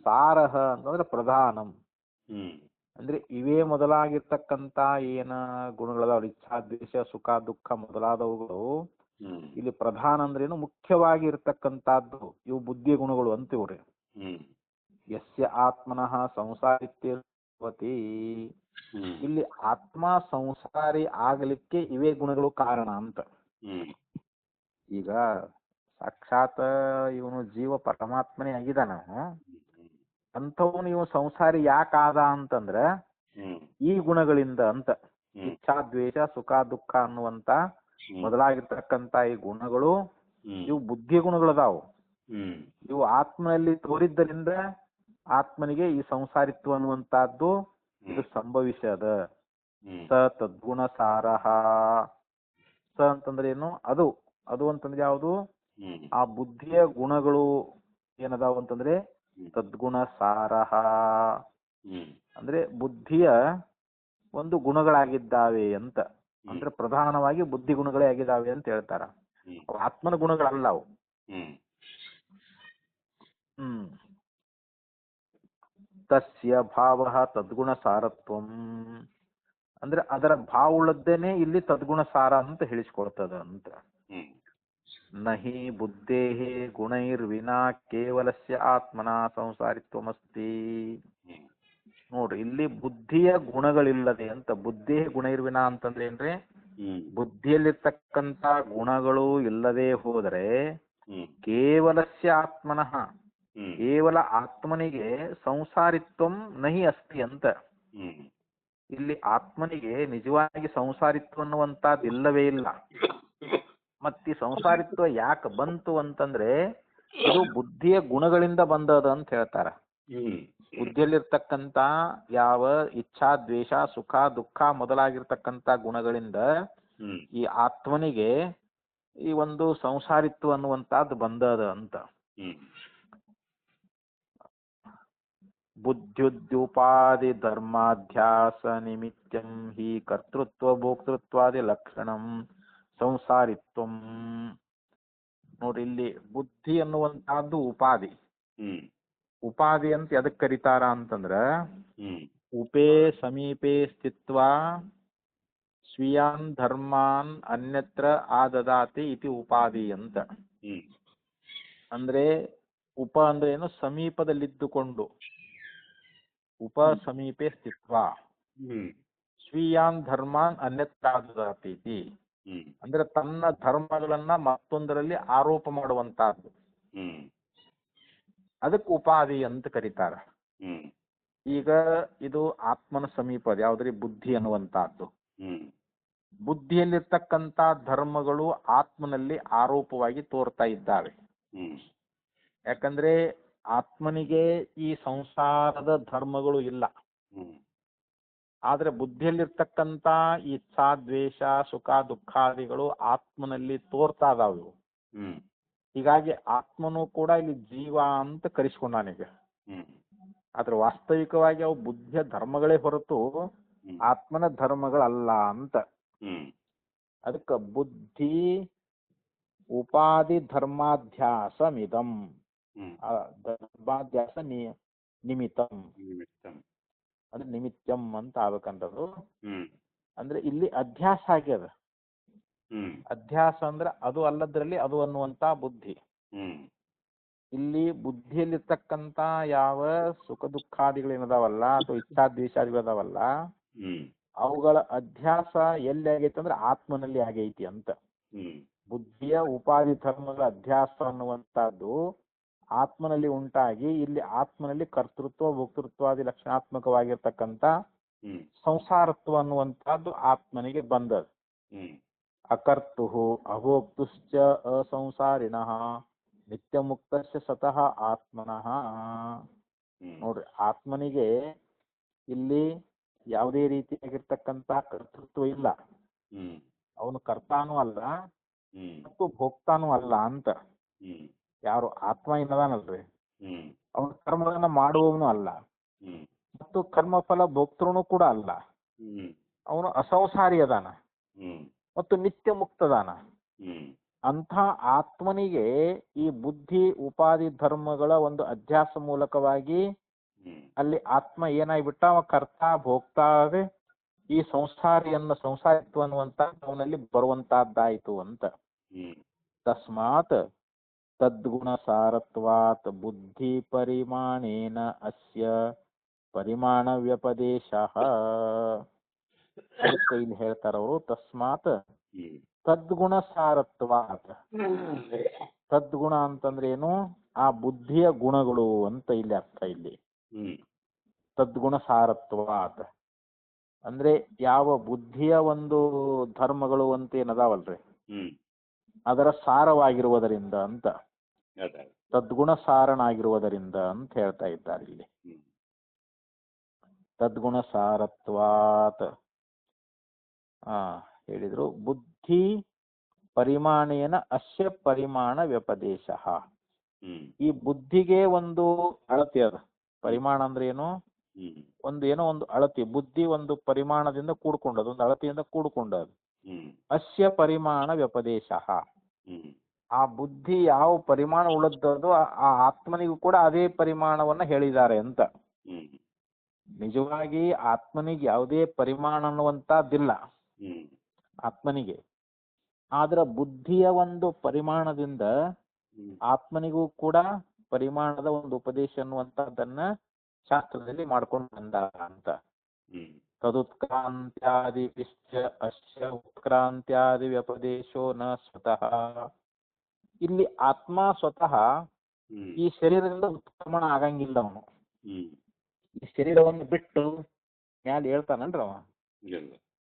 Speaker 1: ಸಾರಹ ಅಂತಂದ್ರೆ ಪ್ರಧಾನಂ, ಅಂದ್ರೆ ಇವೇ ಮೊದಲಾಗಿರ್ತಕ್ಕಂತ ಏನ ಗುಣಗಳದಾವ ಇಚ್ಛಾ ದ್ವೇಷ ಸುಖ ದುಃಖ ಮೊದಲಾದವುಗಳು ಇಲ್ಲಿ ಪ್ರಧಾನ ಅಂದ್ರೇನು ಮುಖ್ಯವಾಗಿ ಇರ್ತಕ್ಕಂಥದ್ದು ಇವು ಬುದ್ಧಿಯ ಗುಣಗಳು ಅಂತೀವ್ರಿ. ಯಸ್ಯ ಆತ್ಮನಃ ಸಂಸಾರಿತ್ಯತಿ, ಇಲ್ಲಿ ಆತ್ಮ ಸಂಸಾರಿ ಆಗಲಿಕ್ಕೆ ಇವೇ ಗುಣಗಳು ಕಾರಣ ಅಂತ. ಈಗ ಸಾಕ್ಷಾತ್ ಇವನು ಜೀವ ಪರಮಾತ್ಮನೇ ಆಗಿದಾನ, ಅಂಥವನು ಇವ ಸಂಸಾರಿ ಯಾಕಾದ ಅಂತಂದ್ರ ಈ ಗುಣಗಳಿಂದ ಅಂತ. ಇಚ್ಛಾ ದ್ವೇಷ ಸುಖ ದುಃಖ ಅನ್ನುವಂತ ಮೊದಲಾಗಿರ್ತಕ್ಕಂತ ಈ ಗುಣಗಳು ಇವು ಬುದ್ಧಿಯ ಗುಣಗಳದಾವು. ಇವು ಆತ್ಮನಲ್ಲಿ ತೋರಿದ್ದರಿಂದ ಆತ್ಮನಿಗೆ ಈ ಸಂಸಾರಿತ್ವ ಅನ್ನುವಂತಹದ್ದು ಇದು ಸಂಭವಿಸದ. ಸ ತದ್ಗುಣ ಸಾರಹ, ಸ ಅಂತಂದ್ರೆ ಏನು, ಅದು ಅದು ಅಂತಂದ್ರೆ ಯಾವುದು, ಆ ಬುದ್ಧಿಯ ಗುಣಗಳು ಏನದಾವು ಅಂತಂದ್ರೆ ತದ್ಗುಣ ಸಾರಹ, ಅಂದ್ರೆ ಬುದ್ಧಿಯ ಒಂದು ಗುಣಗಳಾಗಿದ್ದಾವೆ ಅಂತ. ಅಂದ್ರೆ ಪ್ರಧಾನವಾಗಿ ಬುದ್ಧಿ ಗುಣಗಳೇ ಆಗಿದ್ದಾವೆ ಅಂತ ಹೇಳ್ತಾರ. ಆತ್ಮನ ಗುಣಗಳಲ್ಲ ಅವು. ತಸ್ಯ ಭಾವ ತದ್ಗುಣ ಸಾರತ್ವಂ, ಅಂದ್ರೆ ಅದರ ಭಾವ ಉಳ್ಳದ್ದೇನೆ ಇಲ್ಲಿ ತದ್ಗುಣ ಸಾರ ಅಂತ ಹೇಳಿಸ್ಕೊಡ್ತದ ಅಂತ. ನಹಿ ಬುದ್ಧೇಹೇ ಗುಣೈರ್ವಿನಾ ಕೇವಲಸ್ಯ ಆತ್ಮನ ಸಂಸಾರಿತ್ವಮಸ್ತಿ. ನೋಡ್ರಿ, ಇಲ್ಲಿ ಬುದ್ಧಿಯ ಗುಣಗಳಿಲ್ಲದೆ ಅಂತ. ಬುದ್ಧಿ ಗುಣೈರ್ವಿನಾ ಅಂತಂದ್ರೆ ಏನ್ರಿ, ಬುದ್ಧಿಯಲ್ಲಿರ್ತಕ್ಕಂಥ ಗುಣಗಳು ಇಲ್ಲದೆ ಹೋದರೆ ಕೇವಲಸ್ಯ ಆತ್ಮನಃ, ಕೇವಲ ಆತ್ಮನಿಗೆ ಸಂಸಾರಿತ್ವಂ ನಹಿ ಅಸ್ತಿ ಅಂತ. ಇಲ್ಲಿ ಆತ್ಮನಿಗೆ ನಿಜವಾಗಿ ಸಂಸಾರಿತ್ವ ಅನ್ನುವಂಥದ್ದು ಇಲ್ಲವೇ ಇಲ್ಲ. ಮತ್ತೆ ಸಂಸಾರಿತ್ವ ಯಾಕೆ ಬಂತು ಅಂತಂದ್ರೆ ಇದು ಬುದ್ಧಿಯ ಗುಣಗಳಿಂದ ಬಂದದ ಅಂತ ಹೇಳ್ತಾರ. ಬುದ್ಧಿಯಲ್ಲಿರ್ತಕ್ಕಂಥ ಯಾವ ಇಚ್ಛಾ ದ್ವೇಷ ಸುಖ ದುಃಖ ಮೊದಲಾಗಿರ್ತಕ್ಕಂಥ ಗುಣಗಳಿಂದ ಈ ಆತ್ಮನಿಗೆ ಈ ಒಂದು ಸಂಸಾರಿತ್ವ ಅನ್ನುವಂಥದ್ದು ಬಂದದ ಅಂತ. ಬುದ್ಧ್ಯುದ್ಯುಪಾದಿ ಧರ್ಮಾಧ್ಯಾಸ ನಿಮಿತ್ತಂ ಹಿ ಕರ್ತೃತ್ವ ಭೋಕ್ತೃತ್ವಾದಿ ಲಕ್ಷಣಂ ಸಂಸಾರಿತ್ವಂ. ನೋಡ್ರಿ, ಇಲ್ಲಿ ಬುದ್ಧಿ ಅನ್ನುವಂತಹದ್ದು ಉಪಾಧಿ. ಉಪಾಧಿ ಅಂತ ಎದಕ್ ಕರೀತಾರ ಅಂತಂದ್ರ ಉಪೇ ಸಮೀಪೆ ಸ್ಥಿತ್ವಾ ಸ್ವೀಯಾನ್ ಧರ್ಮಾನ್ ಅನ್ಯತ್ರ ಆದದಾತಿ ಇತಿ ಉಪಾಧಿ ಅಂತ. ಅಂದ್ರೆ ಉಪ ಅಂದ್ರೆ ಏನು, ಸಮೀಪದಲ್ಲಿದ್ದುಕೊಂಡು. ಉಪ ಸಮೀಪೆ ಸ್ಥಿತ್ವಾ ಸ್ವೀಯಾನ್ ಧರ್ಮಾನ್ ಅನ್ಯತ್ರ ಆದದಾತಿ, ಅಂದ್ರೆ ತನ್ನ ಧರ್ಮಗಳನ್ನ ಮತ್ತೊಂದರಲ್ಲಿ ಆರೋಪ ಮಾಡುವಂತಹದ್ದು, ಅದಕ್ಕೆ ಉಪಾಧಿ ಅಂತ ಕರೀತಾರ. ಈಗ ಇದು ಆತ್ಮನ ಸಮೀಪ ಯಾವ್ದ್ರಿ, ಬುದ್ಧಿ ಅನ್ನುವಂತಹದ್ದು. ಬುದ್ಧಿಯಲ್ಲಿರ್ತಕ್ಕಂಥ ಧರ್ಮಗಳು ಆತ್ಮನಲ್ಲಿ ಆರೋಪವಾಗಿ ತೋರ್ತಾ ಇದ್ದಾವೆ. ಯಾಕಂದ್ರೆ ಆತ್ಮನಿಗೆ ಈ ಸಂಸಾರದ ಧರ್ಮಗಳು ಇಲ್ಲ, ಆದ್ರೆ ಬುದ್ಧಿಯಲ್ಲಿರ್ತಕ್ಕಂಥ ಇಚ್ಛಾ ದ್ವೇಷ ಸುಖ ದುಃಖಾದಿಗಳು ಆತ್ಮನಲ್ಲಿ ತೋರ್ತಾ ಇದಾವೆ. ಹೀಗಾಗಿ ಆತ್ಮನು ಕೂಡ ಇಲ್ಲಿ ಜೀವ ಅಂತ ಕರೆಸ್ಕೊಂಡಾನೀಗ. ಆದ್ರೆ ವಾಸ್ತವಿಕವಾಗಿ ಅವು ಬುದ್ಧಿಯ ಧರ್ಮಗಳೇ ಹೊರತು ಆತ್ಮನ ಧರ್ಮಗಳಲ್ಲ ಅಂತ. ಅದಕ್ಕೆ ಬುದ್ಧಿ ಉಪಾಧಿ ಧರ್ಮಾಧ್ಯಾಸ ಮಿದಂ, ಧರ್ಮಾಧ್ಯಾಸ ನಿಮಿತ್ತಂ ಅಂದ್ರೆ ನಿಮಿತ್ತಂ ಅಂತ ಆಗ್ಬೇಕಂತದ್ದು. ಅಂದ್ರೆ ಇಲ್ಲಿ ಅಧ್ಯಾಸ ಆಗ್ಯದ. ಅಧ್ಯಾಸ ಅಂದ್ರೆ ಅದು ಅಲ್ಲದ್ರಲ್ಲಿ ಅದು ಅನ್ನುವಂತ ಬುದ್ಧಿ. ಇಲ್ಲಿ ಬುದ್ಧಿಯಲ್ಲಿರ್ತಕ್ಕಂತ ಯಾವ ಸುಖ ದುಃಖಾದಿಗಳೇನದಾವಲ್ಲ ಅಥವಾ ಇಚ್ಛಾದ್ವೇಷಾದಿಗಳದಾವಲ್ಲ ಅವುಗಳ ಅಧ್ಯಾಸ ಎಲ್ಲಿ ಆಗೈತಿ ಅಂದ್ರೆ ಆತ್ಮನಲ್ಲಿ ಆಗೈತಿ ಅಂತ. ಬುದ್ಧಿಯ ಉಪಾಧಿ ಧರ್ಮಗಳ ಅಧ್ಯಾಸ ಅನ್ನುವಂಥದ್ದು ಆತ್ಮನಲ್ಲಿ ಉಂಟಾಗಿ ಇಲ್ಲಿ ಆತ್ಮನಲ್ಲಿ ಕರ್ತೃತ್ವ ಭೋಕ್ತೃತ್ವಾದಿ ಲಕ್ಷಣಾತ್ಮಕವಾಗಿರ್ತಕ್ಕಂಥ ಸಂಸಾರತ್ವ ಅನ್ನುವಂಥದ್ದು ಆತ್ಮನಿಗೆ ಬಂದದ್ದು. ಅಕರ್ತು ಅಭೋಕ್ತುಶ್ಚ ಅಸಂಸಾರಿಣಃ ನಿತ್ಯ ಮುಕ್ತಶ್ಚ ಸತಃ ಆತ್ಮನಃ. ನೋಡ್ರಿ, ಆತ್ಮನಿಗೆ ಇಲ್ಲಿ ಯಾವುದೇ ರೀತಿಯಾಗಿರ್ತಕ್ಕಂಥ ಕರ್ತೃತ್ವ ಇಲ್ಲ. ಅವನು ಕರ್ತಾನೂ ಅಲ್ಲ ಮತ್ತು ಭೋಕ್ತಾನೂ ಅಲ್ಲ ಅಂತ. ಯಾರು ಆತ್ಮ ಏನದಾನಲ್ರಿ, ಅವನು ಕರ್ಮಗಳನ್ನ ಮಾಡುವವನು ಅಲ್ಲ ಮತ್ತು ಕರ್ಮಫಲ ಭೋಕ್ತೃನು ಕೂಡ ಅಲ್ಲ. ಅವನು ಅಸಂಸಾರಿ ಅದಾನ ಮತ್ತು ನಿತ್ಯ ಮುಕ್ತದಾನ. ಅಂಥ ಆತ್ಮನಿಗೆ ಈ ಬುದ್ಧಿ ಉಪಾಧಿ ಧರ್ಮಗಳ ಒಂದು ಅಧ್ಯಾಸ ಮೂಲಕವಾಗಿ ಅಲ್ಲಿ ಆತ್ಮ ಏನಾಗ್ಬಿಟ್ಟ, ಅವ ಕರ್ತ ಭೋಕ್ತಾ ಈ ಸಂಸಾರಿತ್ವ ಅನ್ನುವಂತ ಅವನಲ್ಲಿ ಬರುವಂತಹದ್ದಾಯ್ತು ಅಂತ. ತಸ್ಮಾತ್ ತದ್ಗುಣ ಸಾರತ್ವಾತ್ ಬುದ್ಧಿ ಪರಿಮಾಣೇನ ಅಸ್ಯ ಪರಿಮಾಣ ವ್ಯಪದೇಶ. ಇಲ್ಲಿ ಹೇಳ್ತಾರ ಅವರು, ತಸ್ಮಾತ್ ತದ್ಗುಣ ಸಾರತ್ವಾತ್. ತದ್ಗುಣ ಅಂತಂದ್ರೆ ಏನು? ಆ ಬುದ್ಧಿಯ ಗುಣಗಳು ಅಂತ ಇಲ್ಲಿ ಅರ್ಥ. ಇಲ್ಲಿ ತದ್ಗುಣ ಸಾರತ್ವಾತ್ ಅಂದ್ರೆ ಯಾವ ಬುದ್ಧಿಯ ಒಂದು ಧರ್ಮಗಳು ಅಂತ ಏನದಾವಲ್ರಿ, ಅದರ ಸಾರವಾಗಿರುವುದರಿಂದ ಅಂತ, ತದ್ಗುಣ ಸಾರನಾಗಿರುವುದರಿಂದ ಅಂತ ಹೇಳ್ತಾ ಇದ್ದಾರೆ ಇಲ್ಲಿ. ತದ್ಗುಣ ಸಾರತ್ವಾತ್ ಹೇಳಿದ್ರು. ಬುದ್ಧಿ ಪರಿಮಾಣೇನ ಅಸ್ಯ ಪರಿಮಾಣ ವ್ಯಪದೇಶ. ಈ ಬುದ್ಧಿಗೆ ಒಂದು ಅಳತೆ ಅದ. ಪರಿಮಾಣ ಅಂದ್ರೆ ಏನು? ಏನೋ ಒಂದು ಅಳತೆ. ಬುದ್ಧಿ ಒಂದು ಪರಿಮಾಣದಿಂದ ಕೂಡ್ಕೊಂಡದು, ಒಂದು ಅಳತೆಯಿಂದ ಕೂಡ್ಕೊಂಡದು. ಅಸ್ಯ ಪರಿಮಾಣ ವ್ಯಪದೇಶ. ಆ ಬುದ್ಧಿ ಯಾವ ಪರಿಮಾಣ ಉಳ್ಳದ್ದು ಆ ಆತ್ಮನಿಗೂ ಕೂಡ ಅದೇ ಪರಿಮಾಣವನ್ನ ಹೇಳಿದ್ದಾರೆ ಅಂತ. ನಿಜವಾಗಿ ಆತ್ಮನಿಗೆ ಯಾವುದೇ ಪರಿಮಾಣ ಅನ್ನುವಂತಹದ್ದಿಲ್ಲ ಆತ್ಮನಿಗೆ. ಆದ್ರ ಬುದ್ಧಿಯ ಒಂದು ಪರಿಮಾಣದಿಂದ ಆತ್ಮನಿಗೂ ಕೂಡ ಪರಿಮಾಣದ ಒಂದು ಉಪದೇಶ ಅನ್ನುವಂತಹದ್ದನ್ನ ಶಾಸ್ತ್ರದಲ್ಲಿ ಮಾಡ್ಕೊಂಡು ಬಂದಾರ ಅಂತ. ತದುತ್ಕ್ರಾಂತ್ಯಾದಿ ಅಸ್ಯ ಉತ್ಕ್ರಾಂತ್ಯಾದಿ ವ್ಯಪದೇಶೋ ನ ಸ್ವತಃ. ಇಲ್ಲಿ ಆತ್ಮ ಸ್ವತಃ ಈ ಶರೀರದಿಂದ ಉತ್ಕ್ರಮಣ ಆಗಂಗಿಲ್ಲ. ಅವನು ಈ ಶರೀರವನ್ನು ಬಿಟ್ಟು ಮ್ಯಾಲೆ ಹೇಳ್ತಾನಲ್ರಿ ಅವ?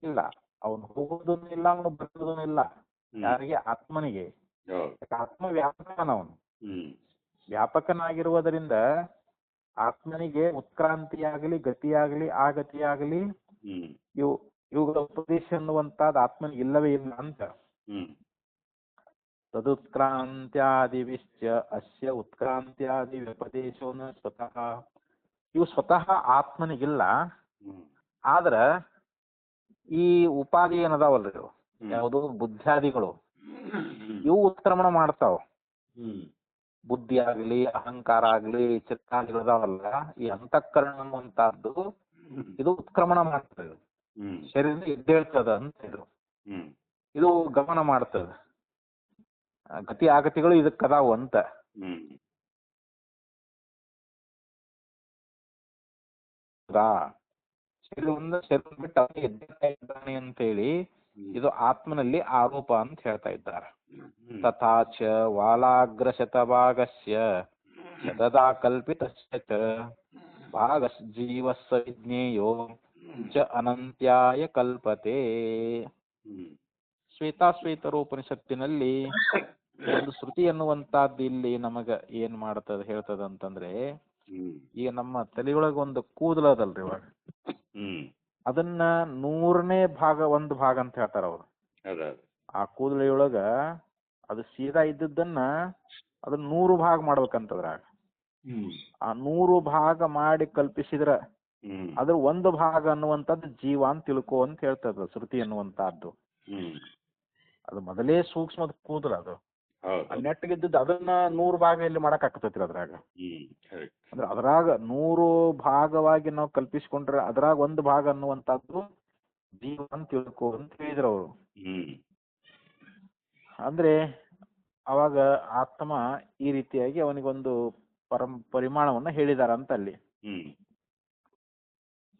Speaker 1: ಇಲ್ಲ, ಅವನು ಹೋಗೋದೂ ಇಲ್ಲ, ಅವನು ಬರೋದೂ ಇಲ್ಲ. ಯಾರಿಗೆ? ಆತ್ಮನಿಗೆ. ಆತ್ಮ ವ್ಯಾಪಕನವನು. ವ್ಯಾಪಕನಾಗಿರುವುದರಿಂದ ಆತ್ಮನಿಗೆ ಉತ್ಕ್ರಾಂತಿಯಾಗಲಿ ಗತಿಯಾಗಲಿ ಆಗತಿಯಾಗಲಿ ಇವುಗಳ ಉಪದೇಶ ಅನ್ನುವಂತಹದ್ದು ಆತ್ಮನಿಗೆ ಇಲ್ಲವೇ ಇಲ್ಲ ಅಂತ. ತದುತ್ಕ್ರಾಂತ್ಯಾದಿವಿಶ್ಚ ಅಸ್ಯ ಉತ್ಕ್ರಾಂತ್ಯಾದಿ ವ್ಯಪದೇಶೋ ನ ಸ್ವತಃ. ಇವು ಸ್ವತಃ ಆತ್ಮನಿಗಿಲ್ಲ. ಆದ್ರ ಈ ಉಪಾಧಿ ಏನದಾವಲ್ರಿ, ಇವು ಯಾವುದು ಬುದ್ಧಾದಿಗಳು, ಇವು ಉತ್ಕ್ರಮಣ ಮಾಡ್ತಾವ. ಬುದ್ಧಿ ಆಗ್ಲಿ ಅಹಂಕಾರ ಆಗ್ಲಿ ಚಿತ್ತಾದಿಗಳದಾವಲ್ಲ, ಈ ಅಂತಃಕರಣ ಅನ್ನುವಂತಹದ್ದು ಇದು ಉತ್ಕ್ರಮಣ ಮಾಡ್ತದೆ. ಶರೀರದಿಂದ ಎದ್ದೇಳ್ತದ ಅಂತ ಇದು ಗಮನ ಮಾಡ್ತದೆ. ಗತಿ ಆಗತಿಗಳು ಇದಕ್ಕದಾವು ಅಂತ. ಶರೀರ ಬಿಟ್ಟು ಅವನು ಎದ್ದೇಳ್ತಾ ಇದ್ದಾನೆ ಅಂತ ಹೇಳಿ ಇದು ಆತ್ಮನಲ್ಲಿ ಆರೋಪ ಅಂತ ಹೇಳ್ತಾ ಇದ್ದಾರೆ. ತಥಾಚ ವಾಲಾಗ್ರ ಶತಭಾಗಸ್ಯ ಶತದಾ ಕಲ್ಪಿತಸ್ಯ ಚ ಭಾಗಸ್ ಜೀವಸ್ಸ ವಿಜ್ಞೇಯೋ ಚ ಅನಂತ್ಯಾಯ ಕಲ್ಪತೆ. ಶ್ವೇತಾಶ್ವೇತರ ಉಪನಿಷತ್ತಿನಲ್ಲಿ ಒಂದು ಶ್ರುತಿ ಅನ್ನುವಂತಹದ್ದು ಇಲ್ಲಿ ನಮಗ ಏನ್ ಮಾಡ್ತದ ಹೇಳ್ತದ ಅಂತಂದ್ರೆ, ಈಗ ನಮ್ಮ ತಲೆಯೊಳಗ ಒಂದು ಕೂದಲದಲ್ರಿ ಇವಾಗ, ಅದನ್ನ 100ನೇ ಭಾಗ ಒಂದು ಭಾಗ ಅಂತ ಹೇಳ್ತಾರ ಅವ್ರು. ಆ ಕೂದಲಿಯೊಳಗ ಅದು ಸೀದಾ ಇದ್ದದ್ದನ್ನ ಅದನ್ನ 100 ಭಾಗ ಮಾಡ್ಬೇಕಂತದ್ರಾಗ. ಆ 100 ಭಾಗ ಮಾಡಿ ಕಲ್ಪಿಸಿದ್ರ ಅದ್ರ ಒಂದು ಭಾಗ ಅನ್ನುವಂಥದ್ದು ಜೀವ ಅಂತ ತಿಳ್ಕೊ ಅಂತ ಹೇಳ್ತದ ಶ್ರುತಿ ಅನ್ನುವಂತಹದ್ದು. ಅದು ಮೊದಲೇ ಸೂಕ್ಷ್ಮದ ಕೂದಲ. ಅದು ನೆಟ್ಟಗಿದ್ದದ್ದು ಅದನ್ನ 100 ಭಾಗ ಎಲ್ಲಿ ಮಾಡಕ್ ಆಗ್ತೈತ್ರಿ ಅದ್ರಾಗ. ಅಂದ್ರೆ ಅದ್ರಾಗ 100 ಭಾಗವಾಗಿ ನಾವು ಕಲ್ಪಿಸ್ಕೊಂಡ್ರೆ ಅದ್ರಾಗ ಒಂದು ಭಾಗ ಅನ್ನುವಂಥದ್ದು ಜೀವ ಅಂತ ತಿಳ್ಕೊ ಅಂತ ಹೇಳಿದ್ರು ಅವರು. ಅಂದ್ರೆ ಅವಾಗ ಆತ್ಮ ಈ ರೀತಿಯಾಗಿ ಅವನಿಗೊಂದು ಪರಿಮಾಣವನ್ನ ಹೇಳಿದಾರ ಅಂತ ಅಲ್ಲಿ.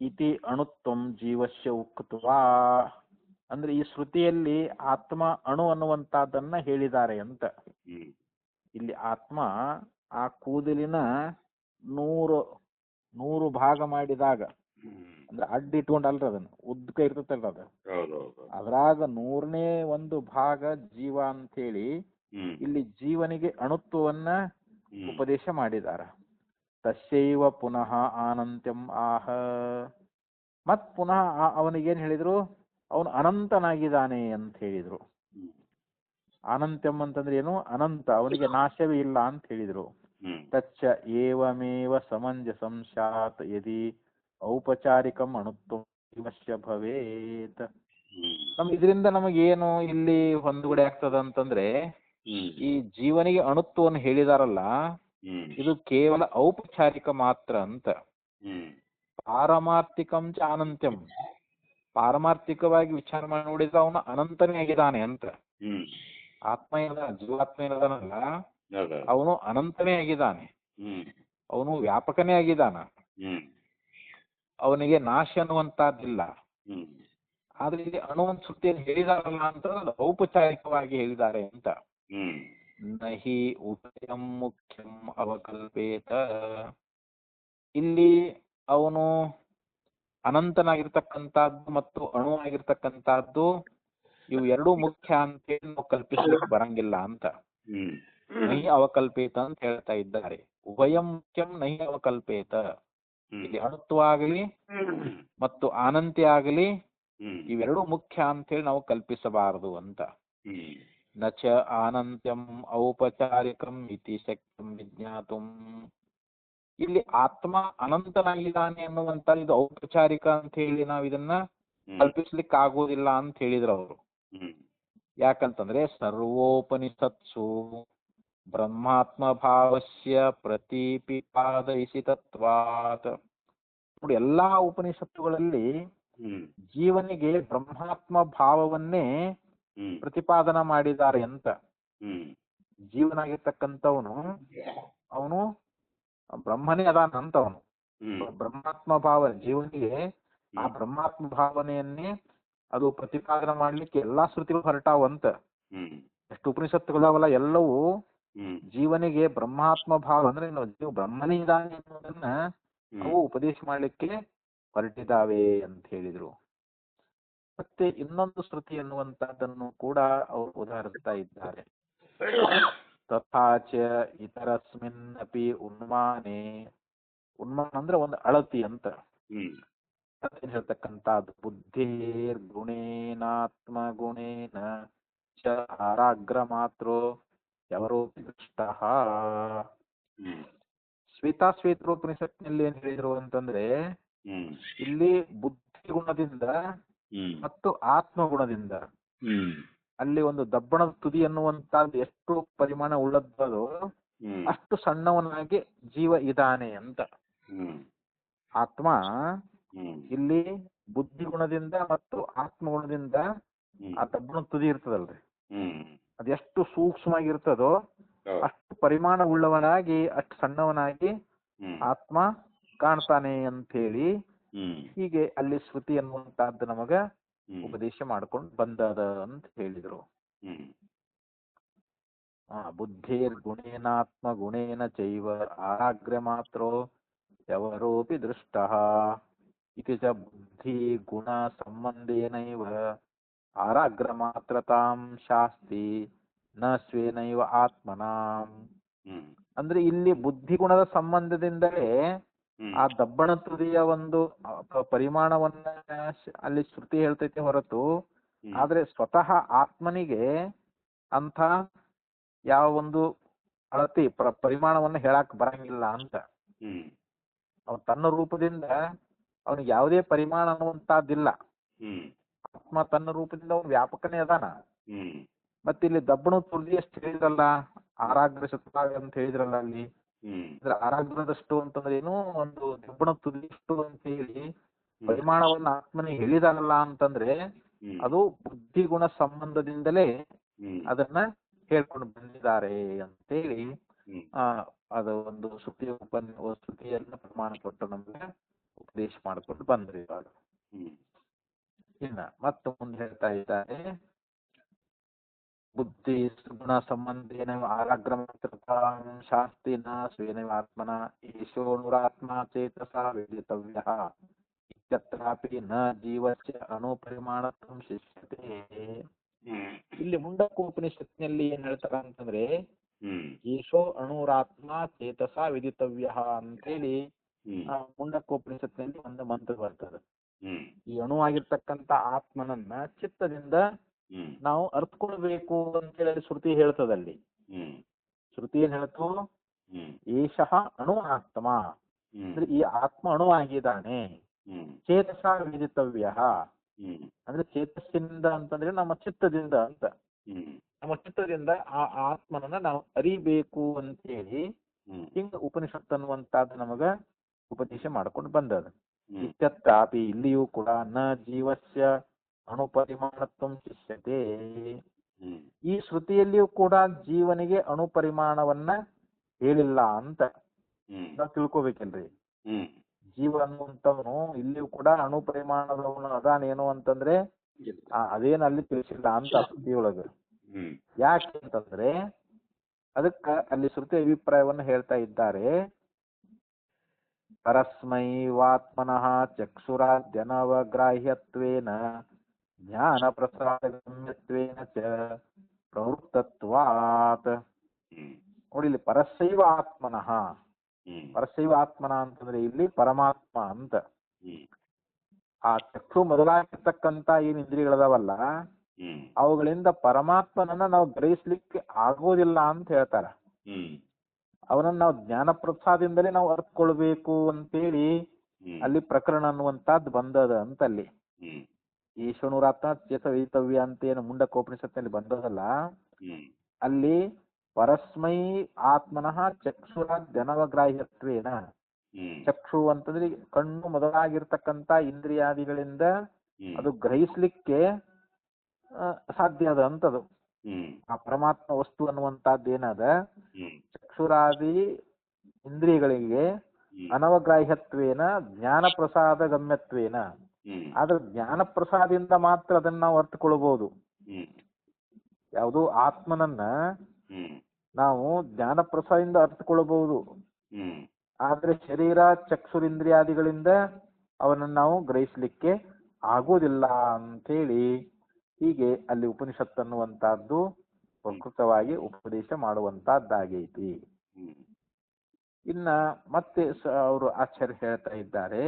Speaker 1: ಇತಿ ಅಣುತ್ವಂ ಜೀವಸ್ಯ ಉಕ್ತ್ವಾ, ಅಂದ್ರೆ ಈ ಶ್ರುತಿಯಲ್ಲಿ ಆತ್ಮ ಅಣು ಅನ್ನುವಂತಹದ್ದನ್ನ ಹೇಳಿದ್ದಾರೆ ಅಂತ. ಇಲ್ಲಿ ಆತ್ಮ ಆ ಕೂದಲಿನ 100 ಭಾಗ ಮಾಡಿದಾಗ ಅಂದ್ರೆ ಅಡ್ಡ ಇಟ್ಕೊಂಡಲ್ರಿ ಅದನ್ನ ಉದ್ದಕ ಇರ್ತೈತಲ್ರಿ ಅದು.
Speaker 2: ಹೌದೌದು.
Speaker 1: ಅದ್ರಾಗ 100ನೇ ಒಂದು ಭಾಗ ಜೀವ ಅಂತೇಳಿ ಇಲ್ಲಿ ಜೀವನಿಗೆ ಅಣುತ್ವವನ್ನ ಉಪದೇಶ ಮಾಡಿದಾರ. ತಸ್ಯೈವ ಪುನಃ ಅನಂತ್ಯಂ ಆಹ. ಮತ್ ಪುನಃ ಅವನಿಗೇನ್ ಹೇಳಿದ್ರು, ಅವನು ಅನಂತನಾಗಿದ್ದಾನೆ ಅಂತ ಹೇಳಿದ್ರು. ಅನಂತ್ಯಂ ಅಂತಂದ್ರೆ ಏನು? ಅನಂತ, ಅವನಿಗೆ ನಾಶವೇ ಇಲ್ಲ ಅಂತ ಹೇಳಿದ್ರು. ತಚ್ಚ ಏವಮೇವ ಸಮಂಜಸಂ ಸ್ಯಾತ್ ಯದಿ ಔಪಚಾರಿಕಂ ಅಣುತ್ವಶ್ಯ ಭವೇತ್. ಇದರಿಂದ ನಮಗೇನು ಇಲ್ಲಿ ಹೊಂದುಗಡೆ ಆಗ್ತದ ಅಂತಂದ್ರೆ, ಈ ಜೀವನಿಗೆ ಅಣುತ್ವವನ್ನು ಹೇಳಿದಾರಲ್ಲ, ಇದು ಕೇವಲ ಔಪಚಾರಿಕ ಮಾತ್ರ ಅಂತ. ಪಾರಮಾರ್ಥಿಕಂ ಚ ಅನಂತ್ಯಂ, ಪಾರಮಾರ್ಥಿಕವಾಗಿ ವಿಚಾರ ಮಾಡಿ ನೋಡಿದ್ರೆ ಅವನು ಅನಂತನೇ ಆಗಿದ್ದಾನೆ ಅಂತ. ಆತ್ಮ ಏನದ, ಜೀವಾತ್ಮ ಏನದನಲ್ಲ, ಅವನು ಅನಂತನೇ ಆಗಿದ್ದಾನೆ, ಅವನು ವ್ಯಾಪಕನೇ ಆಗಿದ್ದಾನ, ಅವನಿಗೆ ನಾಶ ಅನ್ನುವಂತಹದ್ದಿಲ್ಲ. ಆದ್ರೆ ಇಲ್ಲಿ ಅಣುವಂತ ಸುತ್ತಿಯನ್ನು ಹೇಳಿದಾರಲ್ಲ ಅಂತ ಅದು ಔಪಚಾರಿಕವಾಗಿ ಹೇಳಿದ್ದಾರೆ ಅಂತ. ನಹಿ ಉಭಯಂ ಮುಖ್ಯಂ ಅವಕಲ್ಪೇತ. ಇಲ್ಲಿ ಅವನು ಅನಂತನಾಗಿರ್ತಕ್ಕಂಥದ್ದು ಮತ್ತು ಅಣು ಆಗಿರ್ತಕ್ಕಂಥದ್ದು ಇವು ಎರಡೂ ಮುಖ್ಯ ಅಂತೇಳಿ ನಾವು ಕಲ್ಪಿಸ್ಲಿಕ್ಕೆ ಬರಂಗಿಲ್ಲ ಅಂತ. ನಹಿ ಅವಕಲ್ಪೇತ ಅಂತ ಹೇಳ್ತಾ ಇದ್ದಾರೆ. ಉಭಯಂ ಮುಖ್ಯಂ ನಹಿ ಅವಕಲ್ಪೇತ. ಇಲ್ಲಿ ಅಣುತ್ವ ಆಗಲಿ ಮತ್ತು ಅನಂತ್ಯ ಆಗಲಿ ಇವೆರಡೂ ಮುಖ್ಯ ಅಂತೇಳಿ ನಾವು ಕಲ್ಪಿಸಬಾರದು ಅಂತ. ನಚ ಅನಂತ್ಯಂ ಔಪಚಾರಿಕಂ ಇತಿ ಶಕ್ಯಂ ವಿಜ್ಞಾತುಂ. ಇಲ್ಲಿ ಆತ್ಮ ಅನಂತನಾಗಿದ್ದಾನೆ ಅನ್ನುವಂತ ಇದು ಔಪಚಾರಿಕ ಅಂತ ಹೇಳಿ ನಾವು ಇದನ್ನ ಕಲ್ಪಿಸ್ಲಿಕ್ಕೆ ಆಗೋದಿಲ್ಲ ಅಂತ ಹೇಳಿದ್ರು ಅವರು. ಯಾಕಂತಂದ್ರೆ ಸರ್ವೋಪನಿಷತ್ಸು ಬ್ರಹ್ಮಾತ್ಮ ಭಾವಸ್ಯ ಪ್ರತಿಪಿಪಾದಯಿಸಿತತ್ವಾತ್. ನೋಡಿ, ಎಲ್ಲಾ ಉಪನಿಷತ್ತುಗಳಲ್ಲಿ ಜೀವನಿಗೆ ಬ್ರಹ್ಮಾತ್ಮ ಭಾವವನ್ನೇ ಪ್ರತಿಪಾದನ ಮಾಡಿದ್ದಾರೆ ಅಂತ. ಜೀವನಾಗಿರ್ತಕ್ಕಂಥವನು ಅವನು ಬ್ರಹ್ಮನೇ ಅದಾನ ಅಂತ. ಅವನು ಬ್ರಹ್ಮಾತ್ಮ ಭಾವ ಜೀವನಿಗೆ ಆ ಬ್ರಹ್ಮಾತ್ಮ ಭಾವನೆಯನ್ನೇ ಅದು ಪ್ರತಿಪಾದನೆ ಮಾಡ್ಲಿಕ್ಕೆ ಎಲ್ಲಾ ಶ್ರುತಿಗಳು ಹೊರಟಾವಂತ. ಎಷ್ಟು ಉಪನಿಷತ್ತುಗಳವಲ್ಲ ಎಲ್ಲವೂ ಜೀವನಿಗೆ ಬ್ರಹ್ಮಾತ್ಮ ಭಾವ ಅಂದ್ರೆ ಜೀವ ಬ್ರಹ್ಮನೇ ಇದ್ದಾನೆ ಅನ್ನೋದನ್ನ ಅವು ಉಪದೇಶ ಮಾಡ್ಲಿಕ್ಕೆ ಹೊರಟಿದ್ದಾವೆ ಅಂತ ಹೇಳಿದ್ರು. ಮತ್ತೆ ಇನ್ನೊಂದು ಶ್ರುತಿ ಎನ್ನುವಂತಹದ್ದನ್ನು ಕೂಡ ಅವರು ಉದಾಹರಿಸ್ತಾ ಇದ್ದಾರೆ. ತಥಾಚ ಇತರಸ್ಮಿನ್ ಅಪಿ ಉನ್ಮಾನೆ. ಉನ್ಮಾನ ಅಂದ್ರೆ ಒಂದು ಅಳತಿ ಅಂತ. ಅದೇನ್ ಹೇಳ್ತಕ್ಕಂಥದ್ದು, ಬುದ್ಧಿರ್ ಗುಣೇನಾತ್ಮ ಗುಣೇನ ಚ ಆರಾಗ್ರ ಮಾತ್ರೋ ಯವರೋಪಿ ದೃಷ್ಟಃ. ಶ್ವೇತಾಶ್ವೇತ್ರೋಪನಿಷತ್ನಲ್ಲಿ ಏನ್ ಹೇಳಿದ್ರು ಅಂತಂದ್ರೆ, ಇಲ್ಲಿ ಬುದ್ಧಿ ಗುಣದಿಂದ ಮತ್ತು ಆತ್ಮ ಗುಣದಿಂದ ಅಲ್ಲಿ ಒಂದು ದಬ್ಬಣದ ತುದಿ ಅನ್ನುವಂತದ್ದು ಎಷ್ಟು ಪರಿಮಾಣ ಉಳ್ಳದ್ದು ಅಷ್ಟು ಸಣ್ಣವನಾಗಿ ಜೀವ ಇದ್ದಾನೆ ಅಂತ. ಆತ್ಮ ಇಲ್ಲಿ ಬುದ್ಧಿ ಗುಣದಿಂದ ಮತ್ತು ಆತ್ಮ ಗುಣದಿಂದ ಆ ದಬ್ಬಣದ ತುದಿ ಇರ್ತದಲ್ರಿ, ಅದೆಷ್ಟು ಸೂಕ್ಷ್ಮವಾಗಿರ್ತದೋ ಅಷ್ಟು ಪರಿಮಾಣ ಉಳ್ಳವನಾಗಿ ಅಷ್ಟು ಸಣ್ಣವನಾಗಿ ಆತ್ಮ ಕಾಣ್ತಾನೆ ಅಂತ ಹೇಳಿ ಹೀಗೆ ಅಲ್ಲಿ ಶ್ರುತಿ ಅನ್ನುವಂತಹದ್ದು ನಮಗ ಉಪದೇಶ ಮಾಡ್ಕೊಂಡು ಬಂದದ ಅಂತ ಹೇಳಿದ್ರು. ಬುದ್ಧಿರ್ ಗುಣೇನಾತ್ಮ ಗುಣೇನ ಚೈವ ಆರಾಗ್ರ ಮಾತ್ರೋ ಯವರೋಪಿ ದೃಷ್ಟಃ ಇತಿ ಚ ಬುದ್ಧಿ ಗುಣ ಸಂಬಂಧೇನೈವ ಆರಾಗ್ರ ಮಾತ್ರತಾಂ ಶಾಸ್ತಿ ನ ಸ್ವೇನೈವ ಆತ್ಮನಾಂ. ಅಂದ್ರೆ ಇಲ್ಲಿ ಬುದ್ಧಿ ಗುಣದ ಸಂಬಂಧದಿಂದಲೇ ಆ ದಬ್ಬಣ ತುದಿಯ ಒಂದು ಪರಿಮಾಣವನ್ನ ಅಲ್ಲಿ ಶ್ರುತಿ ಹೇಳ್ತೈತೆ ಹೊರತು, ಆದ್ರೆ ಸ್ವತಃ ಆತ್ಮನಿಗೆ ಅಂತ ಯಾವ ಒಂದು ಅಳತಿ ಪರಿಮಾಣವನ್ನ ಹೇಳಕ್ ಬರಂಗಿಲ್ಲ ಅಂತ. ಅವನು ತನ್ನ ರೂಪದಿಂದ ಅವನಿಗೆ ಯಾವುದೇ ಪರಿಮಾಣ ಅನ್ನುವಂತಹದ್ದಿಲ್ಲ. ಆತ್ಮ ತನ್ನ ರೂಪದಿಂದ ಅವನು ವ್ಯಾಪಕನೇ ಅದಾನ. ಮತ್ತೆ ಇಲ್ಲಿ ದಬ್ಬಣ ತುದಿ ಎಷ್ಟು ಹೇಳಿದ್ರಲ್ಲ, ಆರಾಗ್ರ ಶತಭಾಗ ಅಂತ ಹೇಳಿದ್ರಲ್ಲ, ಅಲ್ಲಿ ಆರಾಗ್ರದಷ್ಟು ಅಂತಂದ್ರೆ ಏನು, ಒಂದು ದಬ್ಬಣ ತುದಿಯಷ್ಟು ಅಂತ ಹೇಳಿ ಪರಿಮಾಣವನ್ನ ಆತ್ಮನಿಗೆ ಹೇಳಿದಾರಲ್ಲ ಅಂತಂದ್ರೆ ಅದು ಬುದ್ಧಿಗುಣ ಸಂಬಂಧದಿಂದಲೇ ಅದನ್ನ ಹೇಳ್ಕೊಂಡು ಬಂದಿದ್ದಾರೆ ಅಂತೇಳಿ ಅದು ಒಂದು ಶ್ರುತಿಯನ್ನ ಪ್ರಮಾಣ ಕೊಟ್ಟು ನಮ್ಗೆ ಉಪದೇಶ ಮಾಡ್ಕೊಂಡು ಬಂದ್ರಿ ಇವಾಗ. ಇನ್ನ ಮತ್ತೆ ಮುಂದೆ ಹೇಳ್ತಾ ಇದ್ದಾರೆ, ಬುದ್ಧಿ ಗುಣ ಸಂಬಂಧೇನ ಆರಾಗ್ರ ಮಾತ್ರತಾಂ ಶಾಸ್ತಿನ ಸ್ವೇನೈವ ಆತ್ಮನ ಈಶೋನುರಾತ್ಮ ಚೇತಸ ವೇದಿತವ್ಯಃ ಇತ್ಯತ್ರಾಪಿ ನ ಜೀವಸ್ಯ ಅಣುಪರಿಮಾಣತ್ವಂ ಶಿಷ್ಯತೆ. ಇಲ್ಲಿ ಮುಂಡಕೋಪನಿಷತ್ನಲ್ಲಿ ಏನ್ ಹೇಳ್ತಾರ ಅಂತಂದ್ರೆ ಈಶೋ ಅಣುರಾತ್ಮ ಚೇತಸ ವಿದಿತವ್ಯ ಅಂತೇಳಿ ಮುಂಡಕೋಪನಿಷತ್ನಲ್ಲಿ ಒಂದು ಮಂತ್ರ ಬರ್ತದೆ. ಈ ಅಣುವಾಗಿರ್ತಕ್ಕಂಥ ಆತ್ಮನನ್ನ ಚಿತ್ತದಿಂದ ನಾವು ಅರ್ಥಕೊಳ್ಬೇಕು ಅಂತೇಳಿ ಶ್ರುತಿ ಹೇಳ್ತದಲ್ಲಿ. ಶ್ರುತಿ ಏನ್ ಹೇಳ್ತು? ಏಷಃ ಅಣು ಆತ್ಮ ಅಂದ್ರೆ ಈ ಆತ್ಮ ಅಣುವಾಗಿದ್ದಾನೆ. ಚೇತಸ ವಿದಿತವ್ಯ ಅಂದ್ರೆ ಚೇತಸ್ಸಿನಿಂದ ಅಂತಂದ್ರೆ ನಮ್ಮ ಚಿತ್ತದಿಂದ ಅಂತ. ನಮ್ಮ ಚಿತ್ತದಿಂದ ಆ ಆತ್ಮನನ್ನ ನಾವು ಅರಿಬೇಕು ಅಂತೇಳಿ ಹಿಂಗ ಉಪನಿಷತ್ ಅನ್ನುವಂತದ್ದು ನಮಗ ಉಪದೇಶ ಮಾಡ್ಕೊಂಡು ಬಂದದ. ಇತ್ಯತ್ರಾಪಿ ಇಲ್ಲಿಯೂ ಕೂಡ ನ ಜೀವಸ್ಯ ಅಣುಪರಿಮಾಣತ್ವಂ ಶಿಷ್ಯತೆ. ಈ ಶ್ರುತಿಯಲ್ಲಿಯೂ ಕೂಡ ಜೀವನಿಗೆ ಅಣುಪರಿಮಾಣವನ್ನ ಹೇಳಿಲ್ಲ ಅಂತ ನಾವು ತಿಳ್ಕೊಬೇಕಲ್ರಿ. ಜೀವ ಅನ್ನುವಂಥವನು ಇಲ್ಲಿಯೂ ಕೂಡ ಅಣುಪರಿಮಾಣದವನು ಅದಾನೇನು ಅಂತಂದ್ರೆ ಅದೇನು ಅಲ್ಲಿ ತಿಳಿಸಿಲ್ಲ ಅಂತ ಶ್ರುತಿಯೊಳಗ. ಯಾಕೆ ಅಂತಂದ್ರೆ ಅದಕ್ಕ ಅಲ್ಲಿ ಶ್ರುತಿ ಅಭಿಪ್ರಾಯವನ್ನು ಹೇಳ್ತಾ ಇದ್ದಾರೆ. ಪರಸ್ಮೈವಾತ್ಮನಃ ಚಕ್ಷುರಾದ್ಯನವಗ್ರಾಹ್ಯತ್ವೇನ ಜ್ಞಾನ ಪ್ರಸಾದಗಮ್ಯತ್ವೇನ ಚ ಪ್ರವೃತ್ತತ್ವಾತ್. ನೋಡಿ ಇಲ್ಲಿ ಪರಸ್ಸೈವ ಆತ್ಮನಃ, ಪರಸ್ಸೈವ ಆತ್ಮನ ಅಂತಂದ್ರೆ ಇಲ್ಲಿ ಪರಮಾತ್ಮ ಅಂತ. ಆ ಚಕ್ಷು ಮೊದಲಾಗಿರ್ತಕ್ಕಂತ ಏನ್ ಇಂದ್ರಿಯಗಳದಾವಲ್ಲ ಅವುಗಳಿಂದ ಪರಮಾತ್ಮನನ್ನ ನಾವು ಗ್ರಹಿಸ್ಲಿಕ್ಕೆ ಆಗೋದಿಲ್ಲ ಅಂತ ಹೇಳ್ತಾರ. ಅವನನ್ನ ನಾವು ಜ್ಞಾನ ಪ್ರಸಾದದಿಂದಲೇ ನಾವು ಅರ್ಥಕೊಳ್ಬೇಕು ಅಂತೇಳಿ ಅಲ್ಲಿ ಪ್ರಕರಣ ಅನ್ನುವಂತದ್ದು ಬಂದದ ಅಂತ. ಅಲ್ಲಿ ಈಶ್ವನುರಾತ್ಮ ಚೇತ ವೈತವ್ಯ ಅಂತ ಏನು ಮುಂಡಕೋಪನಿಷತ್ನಲ್ಲಿ ಬಂದದಲ್ಲ, ಅಲ್ಲಿ ಪರಸ್ಮೈ ಆತ್ಮನಃ ಚಕ್ಷುರಾದ್ಯನವಗ್ರಾಹ್ಯತ್ವೇನ. ಚಕ್ಷು ಅಂತಂದ್ರೆ ಕಣ್ಣು ಮೊದಲಾಗಿರ್ತಕ್ಕಂತ ಇಂದ್ರಿಯಾದಿಗಳಿಂದ ಅದು ಗ್ರಹಿಸ್ಲಿಕ್ಕೆ ಸಾಧ್ಯ ಅದ ಅಂತದು. ಆ ಪರಮಾತ್ಮ ವಸ್ತು ಅನ್ನುವಂತದ್ದು ಏನದ ಚಕ್ಷುರಾದಿ ಇಂದ್ರಿಯಗಳಿಗೆ ಅನವಗ್ರಾಹ್ಯತ್ವೇನ ಜ್ಞಾನ ಪ್ರಸಾದ ಗಮ್ಯತ್ವೇನ. ಆದ್ರೆ ಜ್ಞಾನ ಪ್ರಸಾದದಿಂದ ಮಾತ್ರ ಅದನ್ನ ನಾವು ಅರ್ಥಕೊಳ್ಬಹುದು. ಯಾವುದು ಆತ್ಮನನ್ನ ನಾವು ಜ್ಞಾನ ಪ್ರಸಾದದಿಂದ ಅರ್ಥಕೊಳ್ಬಹುದು, ಆದ್ರೆ ಶರೀರ ಚಕ್ಷುರಿಂದ್ರಿಯಾದಿಗಳಿಂದ ಅವನನ್ನು ನಾವು ಗ್ರಹಿಸ್ಲಿಕ್ಕೆ ಆಗೋದಿಲ್ಲ ಅಂತೇಳಿ ಹೀಗೆ ಅಲ್ಲಿ ಉಪನಿಷತ್ ಅನ್ನುವಂತಹದ್ದು ಪ್ರಕೃತವಾಗಿ ಉಪದೇಶ ಮಾಡುವಂತಹದ್ದಾಗೈತಿ. ಇನ್ನ ಮತ್ತೆ ಅವರು ಆಚಾರ್ಯ ಹೇಳ್ತಾ ಇದ್ದಾರೆ,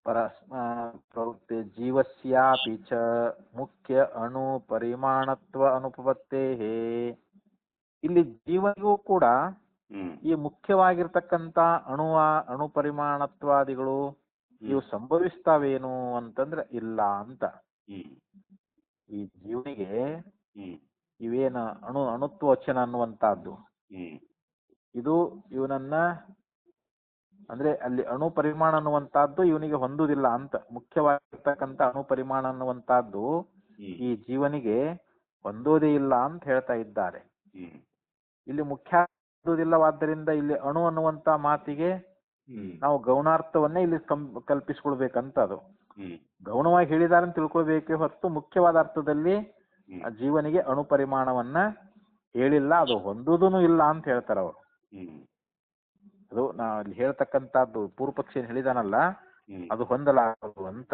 Speaker 1: ಪ್ರವೃತ್ತಿ ಜೀವಸ್ಯಾಪಿ ಚ ಮುಖ್ಯ ಅಣು ಪರಿಮಾಣತ್ವ ಅನುಪಪತ್ತೇ. ಇಲ್ಲಿ ಜೀವನಿಗೂ ಕೂಡ ಈ ಮುಖ್ಯವಾಗಿರ್ತಕ್ಕಂಥ ಅಣು ಪರಿಮಾಣತ್ವಾದಿಗಳು ಇವು ಸಂಭವಿಸ್ತಾವೇನು ಅಂತಂದ್ರೆ ಇಲ್ಲ ಅಂತ. ಈ ಜೀವನಿಗೆ ಇವೇನ ಅಣುತ್ವ ವಚನ ಅನ್ನುವಂತಹದ್ದು ಇದು ಇವನನ್ನ ಅಂದ್ರೆ ಅಲ್ಲಿ ಅಣು ಪರಿಮಾಣ ಅನ್ನುವಂತಹದ್ದು ಇವನಿಗೆ ಹೊಂದುವುದಿಲ್ಲ ಅಂತ. ಮುಖ್ಯವಾಗಿರ್ತಕ್ಕಂಥ ಅಣು ಪರಿಮಾಣ ಅನ್ನುವಂತಹದ್ದು ಈ ಜೀವನಿಗೆ ಹೊಂದೋದೇ ಇಲ್ಲ ಅಂತ ಹೇಳ್ತಾ ಇದ್ದಾರೆ. ಇಲ್ಲಿ ಮುಖ್ಯ ಹೊಂದುವುದಿಲ್ಲವಾದ್ದರಿಂದ ಇಲ್ಲಿ ಅಣು ಅನ್ನುವಂತ ಮಾತಿಗೆ ನಾವು ಗೌಣಾರ್ಥವನ್ನೇ ಇಲ್ಲಿ ಕಲ್ಪಿಸ್ಕೊಳ್ಬೇಕಂತ. ಅದು ಗೌಣವಾಗಿ ಹೇಳಿದಾರೆ ಅಂತ ತಿಳ್ಕೊಳ್ಬೇಕೇ ಹೊರತು ಮುಖ್ಯವಾದ ಅರ್ಥದಲ್ಲಿ ಜೀವನಿಗೆ ಅಣು ಪರಿಮಾಣವನ್ನ ಹೇಳಿಲ್ಲ, ಅದು ಹೊಂದುವುದೂ ಇಲ್ಲ ಅಂತ ಹೇಳ್ತಾರ ಅವರು. ಅದು ನಾ ಅಲ್ಲಿ ಹೇಳ್ತಕ್ಕಂಥದ್ದು ಪೂರ್ವ ಪಕ್ಷಿ ಏನ್ ಹೇಳಿದಾನಲ್ಲ ಅದು ಹೊಂದಲಾಗದು ಅಂತ.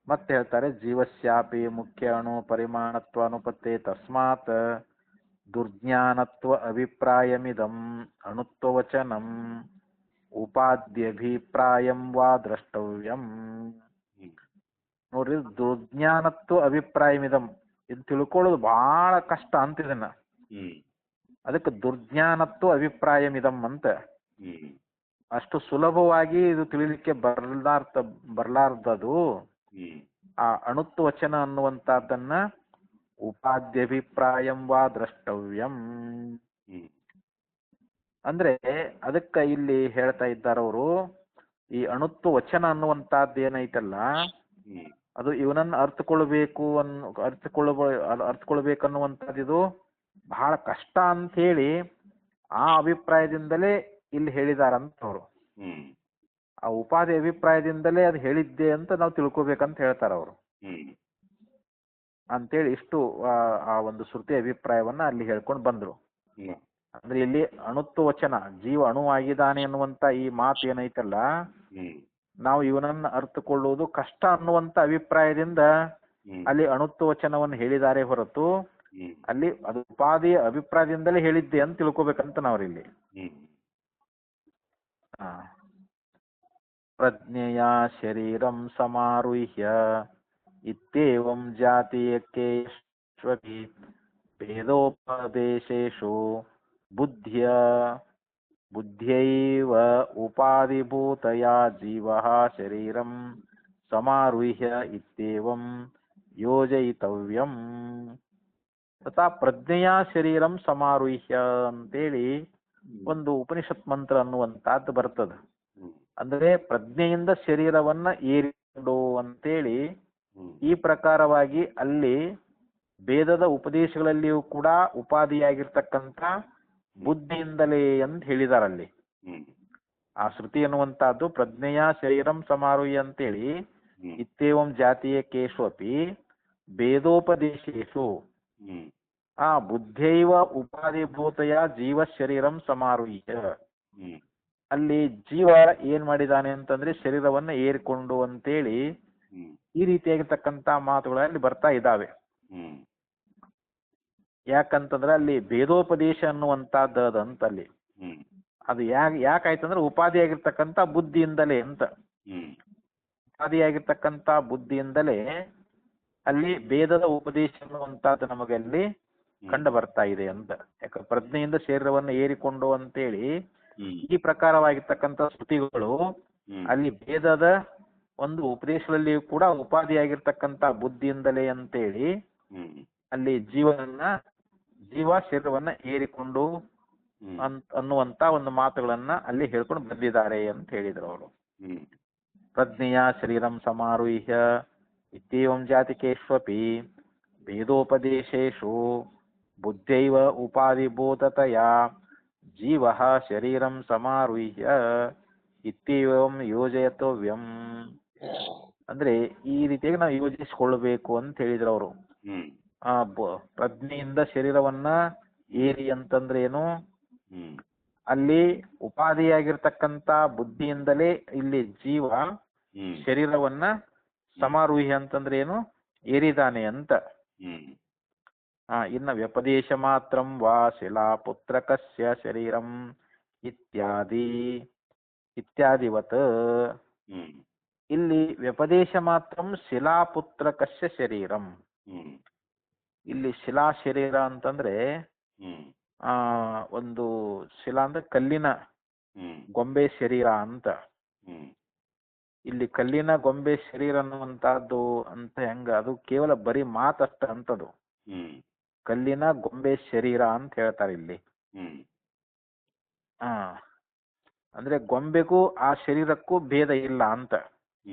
Speaker 1: ಮತ್ತೆ ಹೇಳ್ತಾರೆ, ಜೀವಸ್ಯಾಪಿ ಮುಖ್ಯ ಅಣು ಪರಿಮಾಣತ್ವ ಅನುಪತ್ತೆ ತಸ್ಮಾತ್ ದುರ್ಜ್ಞಾನತ್ವ ಅಭಿಪ್ರಾಯಮಿದಂ ಅಣುತ್ವ ವಚನಂ ಉಪಾದ್ಯಭಿಪ್ರಾಯಂ ವಾ ದ್ರಷ್ಟವ್ಯಂ. ನೋಡ್ರಿ, ದುರ್ಜ್ಞಾನತ್ವ ಅಭಿಪ್ರಾಯಮಿದಂ ಇದು ತಿಳ್ಕೊಳ್ಳೋದು ಬಹಳ ಕಷ್ಟ ಅಂತ. ಇದನ್ನ ಅದಕ್ಕೆ ದುರ್ಜ್ಞಾನತ್ವ ಅಭಿಪ್ರಾಯಮಿದಂ ಅಂತ. ಅಷ್ಟು ಸುಲಭವಾಗಿ ಇದು ತಿಳಿಲಿಕ್ಕೆ ಬರ್ಲಾರ್ದದು ಆ ಅಣುತ್ವ ವಚನ ಅನ್ನುವಂತಹದ್ದನ್ನ ಉಪಾದ್ಯಭಿಪ್ರಾಯಂ ವಾ ದ್ರಷ್ಟವ್ಯಂ ಅಂದ್ರೆ ಅದಕ್ಕ ಇಲ್ಲಿ ಹೇಳ್ತಾ ಇದ್ದಾರವರು, ಈ ಅಣುತ್ವ ವಚನ ಅನ್ನುವಂತಹದ್ದು ಏನೈತಲ್ಲ ಅದು ಇವನನ್ನ ಅರ್ಥಕೊಳ್ಬೇಕನ್ನುವಂಥದ್ದು ಇದು ಬಹಳ ಕಷ್ಟ ಅಂತ ಹೇಳಿ ಆ ಅಭಿಪ್ರಾಯದಿಂದಲೇ ಇಲ್ಲಿ ಹೇಳಿದಾರಂತ ಅವರು. ಆ ಉಪಾಧಿ ಅಭಿಪ್ರಾಯದಿಂದಲೇ ಅದು ಹೇಳಿದ್ದೆ ಅಂತ ನಾವು ತಿಳ್ಕೊಬೇಕಂತ ಹೇಳ್ತಾರ ಅವರು. ಅಂತೇಳಿ ಇಷ್ಟು ಆ ಒಂದು ಶ್ರುತಿ ಅಭಿಪ್ರಾಯವನ್ನ ಅಲ್ಲಿ ಹೇಳ್ಕೊಂಡು ಬಂದ್ರು. ಅಂದ್ರೆ ಇಲ್ಲಿ ಅಣುತ್ವ ವಚನ, ಜೀವ ಅಣುವಾಗಿದ್ದಾನೆ ಅನ್ನುವಂತ ಈ ಮಾತು ಏನೈತಲ್ಲ, ನಾವು ಇವನನ್ನ ಅರ್ಥಕೊಳ್ಳುವುದು ಕಷ್ಟ ಅನ್ನುವಂತ ಅಭಿಪ್ರಾಯದಿಂದ ಅಲ್ಲಿ ಅಣುತ್ವ ವಚನವನ್ನು ಹೇಳಿದ್ದಾರೆ ಹೊರತು ಅಲ್ಲಿ ಅದು ಉಪಾಧಿಯ ಅಭಿಪ್ರಾಯದಿಂದಲೇ ಹೇಳಿದ್ದೆ ಅಂತ ತಿಳ್ಕೊಬೇಕಂತ ನಾವ್ರಿಲ್ಲಿ. ಪ್ರಜ್ಞೆಯ ಶರೀರಂ ಸಮಾರುಹ್ಯ ಇತ್ಯೇವಂ ಜಾತೀಯಕ್ಕೆ ಭೇದೋಪದೇಶೇಷು ಬುದ್ಧ್ಯೈವ ಉಪಾಧಿಭೂತಯಾ ಜೀವಃ ಶರೀರಂ ಸಮಾರುಹ್ಯ ಇತ್ಯೇವಂ ಯೋಜಯಿತವ್ಯಂ. ತಥಾ ಪ್ರಜ್ಞೆಯ ಶರೀರಂ ಸಮಾರುಹ್ಯ ಅಂತೇಳಿ ಒಂದು ಉಪನಿಷತ್ ಮಂತ್ರ ಅನ್ನುವಂತಹದ್ದು ಬರ್ತದ. ಅಂದ್ರೆ ಪ್ರಜ್ಞೆಯಿಂದ ಶರೀರವನ್ನ ಏರಿಕೊಂಡು ಅಂತೇಳಿ ಈ ಪ್ರಕಾರವಾಗಿ ಅಲ್ಲಿ ವೇದದ ಉಪದೇಶಗಳಲ್ಲಿಯೂ ಕೂಡ ಉಪಾಧಿಯಾಗಿರ್ತಕ್ಕಂಥ ಬುದ್ಧಿಯಿಂದಲೇ ಅಂತ ಹೇಳಿದಾರಲ್ಲಿ. ಆ ಶ್ರುತಿ ಅನ್ನುವಂತಹದ್ದು ಪ್ರಜ್ಞೆಯ ಶರೀರಂ ಸಮಾರುಹ್ಯ ಅಂತೇಳಿ ಇತ್ಯೇವಂ ಜಾತೀಯ ಕೇಶೋಪಿ ವೇದೋಪದೇಶೇಶು ಬುದ್ಧೈವ ಉಪಾಧಿಭೂತಯ ಜೀವ ಶರೀರಂ ಸಮಾರುಹ್ಯ. ಅಲ್ಲಿ ಜೀವ ಏನ್ ಮಾಡಿದಾನೆ ಅಂತಂದ್ರೆ ಶರೀರವನ್ನ ಏರಿಕೊಂಡು ಅಂತೇಳಿ ಈ ರೀತಿಯಾಗಿರ್ತಕ್ಕಂತ ಮಾತುಗಳಲ್ಲಿ ಬರ್ತಾ ಇದ್ದಾವೆ. ಯಾಕಂತಂದ್ರೆ ಅಲ್ಲಿ ಭೇದೋಪದೇಶ ಅನ್ನುವಂತಹದ್ದು ಅಲ್ಲಿ ಅದು ಯಾಕಾಯ್ತಂದ್ರೆ ಉಪಾಧಿಯಾಗಿರ್ತಕ್ಕಂಥ ಬುದ್ಧಿಯಿಂದಲೇ ಅಂತ. ಉಪಾಧಿಯಾಗಿರ್ತಕ್ಕಂಥ ಬುದ್ಧಿಯಿಂದಲೇ ಅಲ್ಲಿ ವೇದದ ಉಪದೇಶ ಅನ್ನುವಂತಹದ್ದು ನಮಗೆ ಅಲ್ಲಿ ಕಂಡು ಬರ್ತಾ ಇದೆ ಅಂತ. ಯಾಕ ಪ್ರಜ್ಞೆಯಿಂದ ಶರೀರವನ್ನು ಏರಿಕೊಂಡು ಅಂತೇಳಿ ಈ ಪ್ರಕಾರವಾಗಿರ್ತಕ್ಕಂಥ ಶ್ರುತಿಗಳು ಅಲ್ಲಿ ವೇದದ ಒಂದು ಉಪದೇಶದಲ್ಲಿಯೂ ಕೂಡ ಉಪಾಧಿಯಾಗಿರ್ತಕ್ಕಂಥ ಬುದ್ಧಿಯಿಂದಲೇ ಅಂತೇಳಿ ಅಲ್ಲಿ ಜೀವ ಶರೀರವನ್ನ ಏರಿಕೊಂಡು ಅನ್ನುವಂತ ಒಂದು ಮಾತುಗಳನ್ನ ಅಲ್ಲಿ ಹೇಳ್ಕೊಂಡು ಬಂದಿದ್ದಾರೆ ಅಂತ ಹೇಳಿದ್ರು ಅವರು. ಪ್ರಜ್ಞೆಯ ಶರೀರಂ ಸಮಾರುಹ್ಯ ಇತ್ಯೇವಂ ಜಾತಿಕೇಶ್ವಪಿ ವೇದೋಪದೇಶೇಷು ಬುದ್ಧೈವ ಉಪಾಧಿಭೂತತಯ ಜೀವ ಶರೀರಂ ಸಮಾರುಹ್ಯ ಇತ್ಯೇವಂ ಯೋಜಯತವ್ಯಂ. ಅಂದ್ರೆ ಈ ರೀತಿಯಾಗಿ ನಾವು ಯೋಜಿಸಿಕೊಳ್ಳಬೇಕು ಅಂತ ಹೇಳಿದ್ರು ಅವರು. ಪ್ರಜ್ಞೆಯಿಂದ ಶರೀರವನ್ನ ಏರಿ ಅಂತಂದ್ರೆ ಏನು, ಅಲ್ಲಿ ಉಪಾಧಿಯಾಗಿರ್ತಕ್ಕಂಥ ಬುದ್ಧಿಯಿಂದಲೇ ಇಲ್ಲಿ ಜೀವ ಶರೀರವನ್ನ ಸಮಾರುಹ್ಯ ಅಂತಂದ್ರೆ ಏನು, ಏರಿದಾನೆ ಅಂತ. ಇನ್ನ ವ್ಯಪದೇಶ ಮಾತ್ರಂ ವಾ ಶಿಲಾಪುತ್ರಕಸ್ಯ ಶರೀರಂ ಇತ್ಯಾದಿವತ್. ಇಲ್ಲಿ ವ್ಯಪದೇಶ ಮಾತ್ರಂ ಶಿಲಾಪುತ್ರಕಸ್ಯ ಶರೀರಂ. ಇಲ್ಲಿ ಶಿಲಾ ಶರೀರ ಅಂತಂದ್ರೆ ಒಂದು ಶಿಲಾ ಅಂದ್ರೆ ಕಲ್ಲಿನ ಗೊಂಬೆ ಶರೀರ ಅಂತ. ಇಲ್ಲಿ ಕಲ್ಲಿನ ಗೊಂಬೆ ಶರೀರ ಅನ್ನುವಂತಹದ್ದು ಅಂತ ಹೆಂಗ, ಅದು ಕೇವಲ ಬರೀ ಮಾತಷ್ಟ ಅಂತದು. ಕಲ್ಲಿನ ಗೊಂಬೆ ಶರೀರ ಅಂತ ಹೇಳ್ತಾರೆ ಇಲ್ಲಿ. ಅಂದ್ರೆ ಗೊಂಬೆಗೂ ಆ ಶರೀರಕ್ಕೂ ಭೇದ ಇಲ್ಲ ಅಂತ.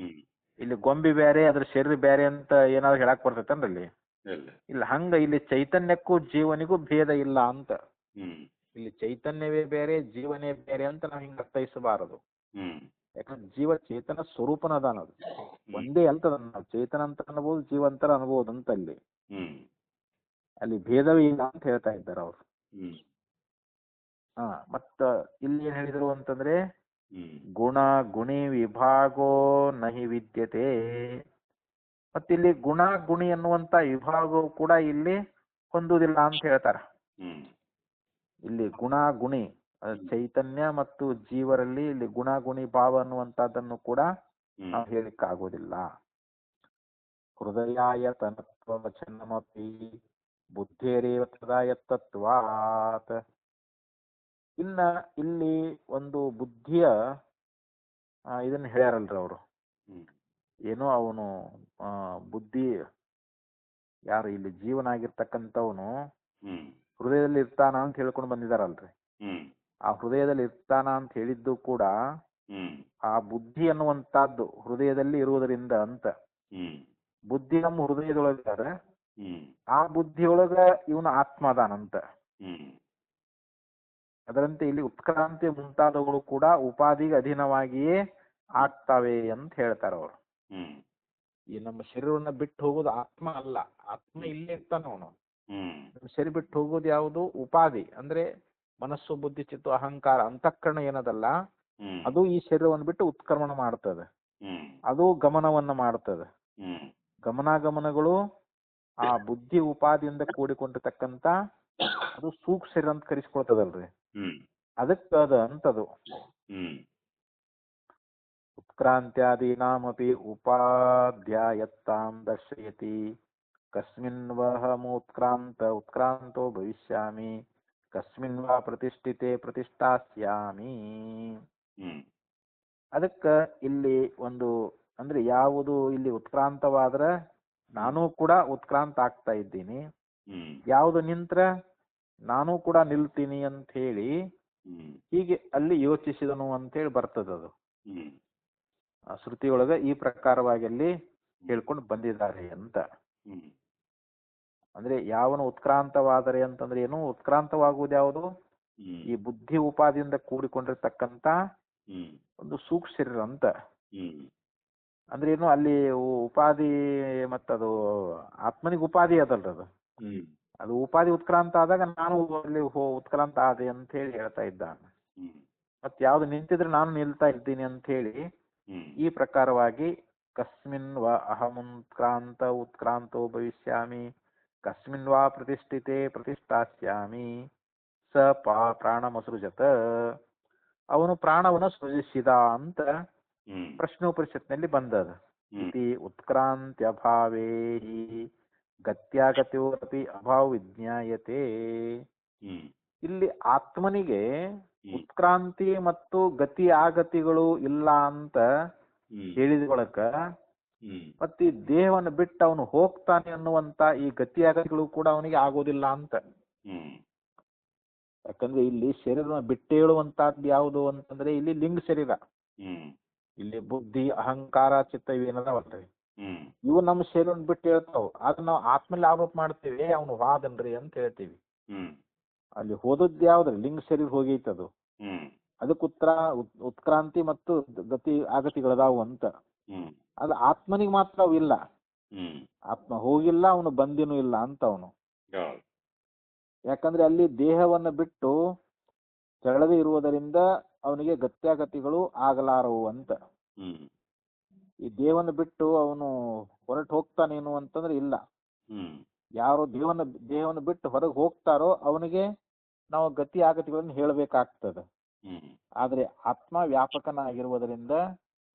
Speaker 1: ಇಲ್ಲಿ ಗೊಂಬೆ ಬೇರೆ ಅದ್ರ ಶರೀರ ಬೇರೆ ಅಂತ ಏನಾದ್ರು ಹೇಳಕ್ ಬರ್ತೈತನ್ರಲ್ಲಿ? ಇಲ್ಲ. ಹಂಗ ಇಲ್ಲಿ ಚೈತನ್ಯಕ್ಕೂ ಜೀವನಿಗೂ ಭೇದ ಇಲ್ಲ ಅಂತ. ಇಲ್ಲಿ ಚೈತನ್ಯವೇ ಬೇರೆ ಜೀವನೇ ಬೇರೆ ಅಂತ ನಾವು ಹಿಂಗ ಅರ್ಥೈಸಬಾರದು. ಯಾಕಂದ್ರೆ ಜೀವ ಚೇತನ ಸ್ವರೂಪನದಾನದು ಒಂದೇ ಅಂತದ. ನಾವು ಚೇತನ ಅಂತ ಅನ್ಬೋದು, ಜೀವಂತರ ಅನ್ಬೋದು ಅಂತ ಅಲ್ಲಿ ಭೇದವೇ ಇಲ್ಲ ಅಂತ ಹೇಳ್ತಾ ಇದ್ದಾರೆ ಅವರು. ಮತ್ತ ಇಲ್ಲಿ ಏನ್ ಹೇಳಿದ್ರು ಅಂತಂದ್ರೆ ಗುಣ ಗುಣಿ ವಿಭಾಗೋ ನಹಿ ವಿದ್ಯತೆ. ಮತ್ತಿಲ್ಲಿ ಗುಣ ಗುಣಿ ಅನ್ನುವಂತ ವಿಭಾಗವು ಕೂಡ ಇಲ್ಲಿ ಹೊಂದುವುದಿಲ್ಲ ಅಂತ ಹೇಳ್ತಾರ. ಇಲ್ಲಿ ಗುಣ ಗುಣಿ ಚೈತನ್ಯ ಮತ್ತು ಜೀವರಲ್ಲಿ ಇಲ್ಲಿ ಗುಣ ಗುಣಿ ಭಾವ ಅನ್ನುವಂತಹದ್ದನ್ನು ಕೂಡ ನಾವು ಹೇಳಿಕ್ ಆಗೋದಿಲ್ಲ. ಹೃದಯಾಯ ತನತ್ವ ವಚನಮಪಿ ಬುದ್ಧೇರೇವ ತದಾಯತ್ತತ್ವಾತ್. ಇನ್ನ ಇಲ್ಲಿ ಒಂದು ಬುದ್ಧಿಯ ಇದನ್ನ ಹೇಳ್ಯಾರಲ್ರಿ ಅವರು. ಏನೋ ಅವನು ಬುದ್ಧಿ ಯಾರು ಇಲ್ಲಿ ಜೀವನಾಗಿರ್ತಕ್ಕಂಥವನು ಹೃದಯದಲ್ಲಿ ಇರ್ತಾನ ಅಂತ ಹೇಳ್ಕೊಂಡು ಬಂದಿದಾರಲ್ರಿ. ಆ ಹೃದಯದಲ್ಲಿ ಇರ್ತಾನ ಅಂತ ಹೇಳಿದ್ದು ಕೂಡ ಆ ಬುದ್ಧಿ ಅನ್ನುವಂತಹದ್ದು ಹೃದಯದಲ್ಲಿ ಇರುವುದರಿಂದ ಅಂತ. ಬುದ್ಧಿ ನಮ್ಮ ಹೃದಯದೊಳಗಾದ್ರೆ ಆ ಬುದ್ಧಿಯೊಳಗ ಇವನು ಆತ್ಮ ಅದಾನಂತ. ಅದರಂತೆ ಇಲ್ಲಿ ಉತ್ಕ್ರಾಂತಿ ಮುಂತಾದವುಗಳು ಕೂಡ ಉಪಾಧಿಗೆ ಅಧೀನವಾಗಿಯೇ ಆಗ್ತವೆ ಅಂತ ಹೇಳ್ತಾರ ಅವರು. ಈ ನಮ್ಮ ಶರೀರವನ್ನ ಬಿಟ್ಟು ಹೋಗೋದು ಆತ್ಮ ಅಲ್ಲ, ಆತ್ಮ ಇಲ್ಲೇ ಇರ್ತಾನ ಅವನು. ನಮ್ಮ ಶರೀರ ಬಿಟ್ಟು ಹೋಗೋದು ಯಾವುದು? ಉಪಾಧಿ. ಅಂದ್ರೆ ಮನಸ್ಸು ಬುದ್ಧಿ ಚಿತ್ತು ಅಹಂಕಾರ ಅಂತಃಕರಣ ಏನದಲ್ಲ ಅದು ಈ ಶರೀರವನ್ನು ಬಿಟ್ಟು ಉತ್ಕ್ರಮಣ ಮಾಡ್ತದೆ. ಅದು ಗಮನವನ್ನ ಮಾಡ್ತದೆ. ಗಮನಾಗಮನಗಳು ಆ ಬುದ್ಧಿ ಉಪಾದಿಯಿಂದ ಕೂಡಿಕೊಂಡಿರ್ತಕ್ಕಂತ ಅದು ಸೂಕ್ಷ್ಮ ಶರೀರ ಅಂತ ಕರೆಸ್ಕೊಳ್ತದಲ್ರಿ. ಅದಕ್ಕದ ಅಂತದು ಉತ್ಕ್ರಾಂತ್ಯಾದೀನಾಮಪಿ ಉಪಾಧ್ಯಾಯತ್ತಾಂ ದರ್ಶಯತಿ ಕಸ್ಮಿನ್ ಉತ್ಕ್ರಾಂತೋ ಭವಿಷ್ಯಾಮಿ ಕಸ್ಮಿನ್ ವಾ ಪ್ರತಿಷ್ಠಿತೆ ಪ್ರತಿಷ್ಠಾಸ್ಯಾಮಿ. ಅದಕ್ಕ ಇಲ್ಲಿ ಒಂದು ಅಂದ್ರೆ ಯಾವುದು ಇಲ್ಲಿ ಉತ್ಕ್ರಾಂತವಾದ್ರ ನಾನು ಕೂಡ ಉತ್ಕ್ರಾಂತ ಆಗ್ತಾ ಇದ್ದೀನಿ, ಯಾವುದು ನಿಂತ್ರ ನಾನು ಕೂಡ ನಿಲ್ತೀನಿ ಅಂತ ಹೇಳಿ ಹೀಗೆ ಅಲ್ಲಿ ಯೋಚಿಸಿದನು ಅಂತೇಳಿ ಬರ್ತದದು. ಶ್ರುತಿಯೊಳಗ ಈ ಪ್ರಕಾರವಾಗಿ ಅಲ್ಲಿ ಹೇಳ್ಕೊಂಡು ಬಂದಿದ್ದಾರೆ ಅಂತ. ಅಂದ್ರೆ ಯಾವನು ಉತ್ಕ್ರಾಂತವಾದರೆ ಅಂತಂದ್ರೆ ಏನು, ಉತ್ಕ್ರಾಂತವಾಗುವುದು ಯಾವುದು, ಈ ಬುದ್ಧಿ ಉಪಾದಿಯಿಂದ ಕೂಡಿಕೊಂಡಿರ್ತಕ್ಕಂತ ಒಂದು ಸೂಕ್ಷ್ಮ ಶರೀರ ಅಂತ. ಅಂದ್ರೆ ಏನು ಅಲ್ಲಿ ಉಪಾಧಿ ಮತ್ತದು ಆತ್ಮನಿಗೆ ಉಪಾಧಿ ಅದಲ್ರ ಅದು. ಅದು ಉಪಾಧಿ ಉತ್ಕ್ರಾಂತ ಆದಾಗ ನಾನು ಅಲ್ಲಿ ಉತ್ಕ್ರಾಂತ ಆದೆ ಅಂತ ಹೇಳಿ ಹೇಳ್ತಾ ಇದ್ದಾನೆ. ಮತ್ ಯಾವ್ದು ನಿಂತಿದ್ರೆ ನಾನು ನಿಲ್ತಾ ಇದ್ದೀನಿ ಅಂತ ಹೇಳಿ ಈ ಪ್ರಕಾರವಾಗಿ ಕಸ್ಮಿನ್ ವಾ ಅಹಮುತ್ಕ್ರಾಂತ ಉತ್ಕ್ರಾಂತೋ ಭವಿಷ್ಯಾಮಿ ಕಸ್ಮಿನ್ ವಾ ಪ್ರತಿಷ್ಠಿತೆ ಪ್ರತಿಷ್ಠಾಸ್ಯಾಮಿ ಸ ಪ್ರಾಣಮಸೃಜತ. ಅವನು ಪ್ರಾಣವನ್ನು ಸೃಜಿಸಿದ ಅಂತ ಪ್ರಶ್ನೋಪನಿಷತ್ನಲ್ಲಿ ಬಂದದ. ಇತಿ ಉತ್ಕ್ರಾಂತ್ಯಭಾವೇ ಗತ್ಯಾಗತ್ಯೋರಪಿ ಅಭಾವ ವಿಜ್ಞಾಯತೆ. ಇಲ್ಲಿ ಆತ್ಮನಿಗೆ ಉತ್ಕ್ರಾಂತಿ ಮತ್ತು ಗತಿ ಆಗತಿಗಳು ಇಲ್ಲ ಅಂತ ಹೇಳಿದ ಬಳಕ ಮತ್ತೆ ಈ ದೇಹವನ್ನು ಬಿಟ್ಟು ಅವನು ಹೋಗ್ತಾನೆ ಅನ್ನುವಂತ ಈ ಗತಿ ಆಗತಿಗಳು ಕೂಡ ಅವನಿಗೆ ಆಗೋದಿಲ್ಲ ಅಂತ. ಯಾಕಂದ್ರೆ ಇಲ್ಲಿ ಶರೀರ ಬಿಟ್ಟೇಳುವಂತಹದ್ದು ಯಾವುದು ಅಂತಂದ್ರೆ ಇಲ್ಲಿ ಲಿಂಗ ಶರೀರ. ಇಲ್ಲಿ ಬುದ್ಧಿ ಅಹಂಕಾರ ಚಿತ್ತ ಇವೇನದಾವಲ್ರಿ, ಇವು ನಮ್ಮ ಶರೀರವನ್ನು ಬಿಟ್ಟು ಹೇಳ್ತಾವ. ಆದ್ರೆ ನಾವು ಆತ್ಮಲ್ಲಿ ಆರೋಪ ಮಾಡ್ತೀವಿ ಅವನು ವಾದನ್ರಿ ಅಂತ ಹೇಳ್ತೀವಿ. ಅಲ್ಲಿ ಹೋದದ್ದು ಯಾವ್ದ್ರಿ, ಲಿಂಗ ಶರೀರ ಹೋಗೈತದು. ಅದಕ್ಕೆ ಉತ್ಕ್ರಾಂತಿ ಮತ್ತು ಗತಿ ಆಗತಿಗಳದಾವು ಅಂತ. ಅದು ಆತ್ಮನಿಗೆ ಮಾತ್ರ ಅವು ಇಲ್ಲ. ಆತ್ಮ ಹೋಗಿಲ್ಲ, ಅವನು ಬಂದಿನೂ ಇಲ್ಲ ಅಂತ ಅವನು. ಯಾಕಂದ್ರೆ ಅಲ್ಲಿ ದೇಹವನ್ನು ಬಿಟ್ಟು ತೆರಳದೆ ಇರುವುದರಿಂದ ಅವನಿಗೆ ಗತ್ಯಾಗತಿಗಳು ಆಗಲಾರವು ಅಂತ. ಈ ದೇಹವನ್ನು ಬಿಟ್ಟು ಅವನು ಹೊರಟು ಹೋಗ್ತಾನೇನು ಅಂತಂದ್ರೆ ಇಲ್ಲ. ಯಾರು ದೇಹವನ್ನು ಬಿಟ್ಟು ಹೊರಗೆ ಹೋಗ್ತಾರೋ ಅವನಿಗೆ ನಾವು ಗತಿ ಆಗತಿಗಳನ್ನು ಹೇಳಬೇಕಾಗ್ತದೆ. ಆದ್ರೆ ಆತ್ಮ ವ್ಯಾಪಕನಾಗಿರುವುದರಿಂದ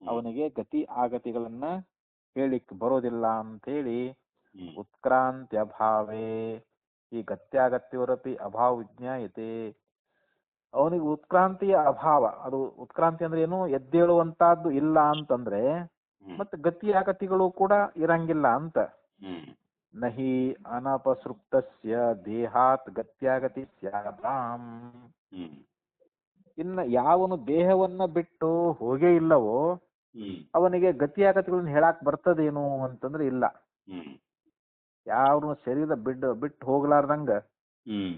Speaker 1: ಅವನಿಗೆ ಗತಿ ಆಗತಿಗಳನ್ನ ಹೇಳಿಕ್ ಬರೋದಿಲ್ಲ ಅಂತ ಹೇಳಿ ಉತ್ಕ್ರಾಂತ್ಯ ಭಾವೇ ಈ ಗತ್ಯಾಗತ್ಯವರಪಿ ಅಭಾವ ವಿಜ್ಞಾಯತೆ. ಅವನಿಗೆ ಉತ್ಕ್ರಾಂತಿಯ ಅಭಾವ, ಅದು ಉತ್ಕ್ರಾಂತಿ ಅಂದ್ರೆ ಏನು, ಎದ್ದೇಳುವಂತಹದ್ದು ಇಲ್ಲ ಅಂತಂದ್ರೆ ಮತ್ತೆ ಗತಿ ಆಗತಿಗಳು ಕೂಡ ಇರಂಗಿಲ್ಲ ಅಂತ. ನಹಿ ಅನಪಸೃಪ್ತಸ್ಯ ದೇಹಾತ್ ಗತ್ಯಾಗತಿ ಸ್ಯಾತಾಂ. ಇನ್ನು ಯಾವನು ದೇಹವನ್ನ ಬಿಟ್ಟು ಹೋಗೇ ಇಲ್ಲವೋ ಅವನಿಗೆ ಗತಿಯಾಗತಿಗಳನ್ನ ಹೇಳಾಕ್ ಬರ್ತದೇನು ಅಂತಂದ್ರೆ ಇಲ್ಲ. ಯಾವನು ಶರೀರ ಬಿಟ್ಟು ಹೋಗ್ಲಾರ್ದಂಗ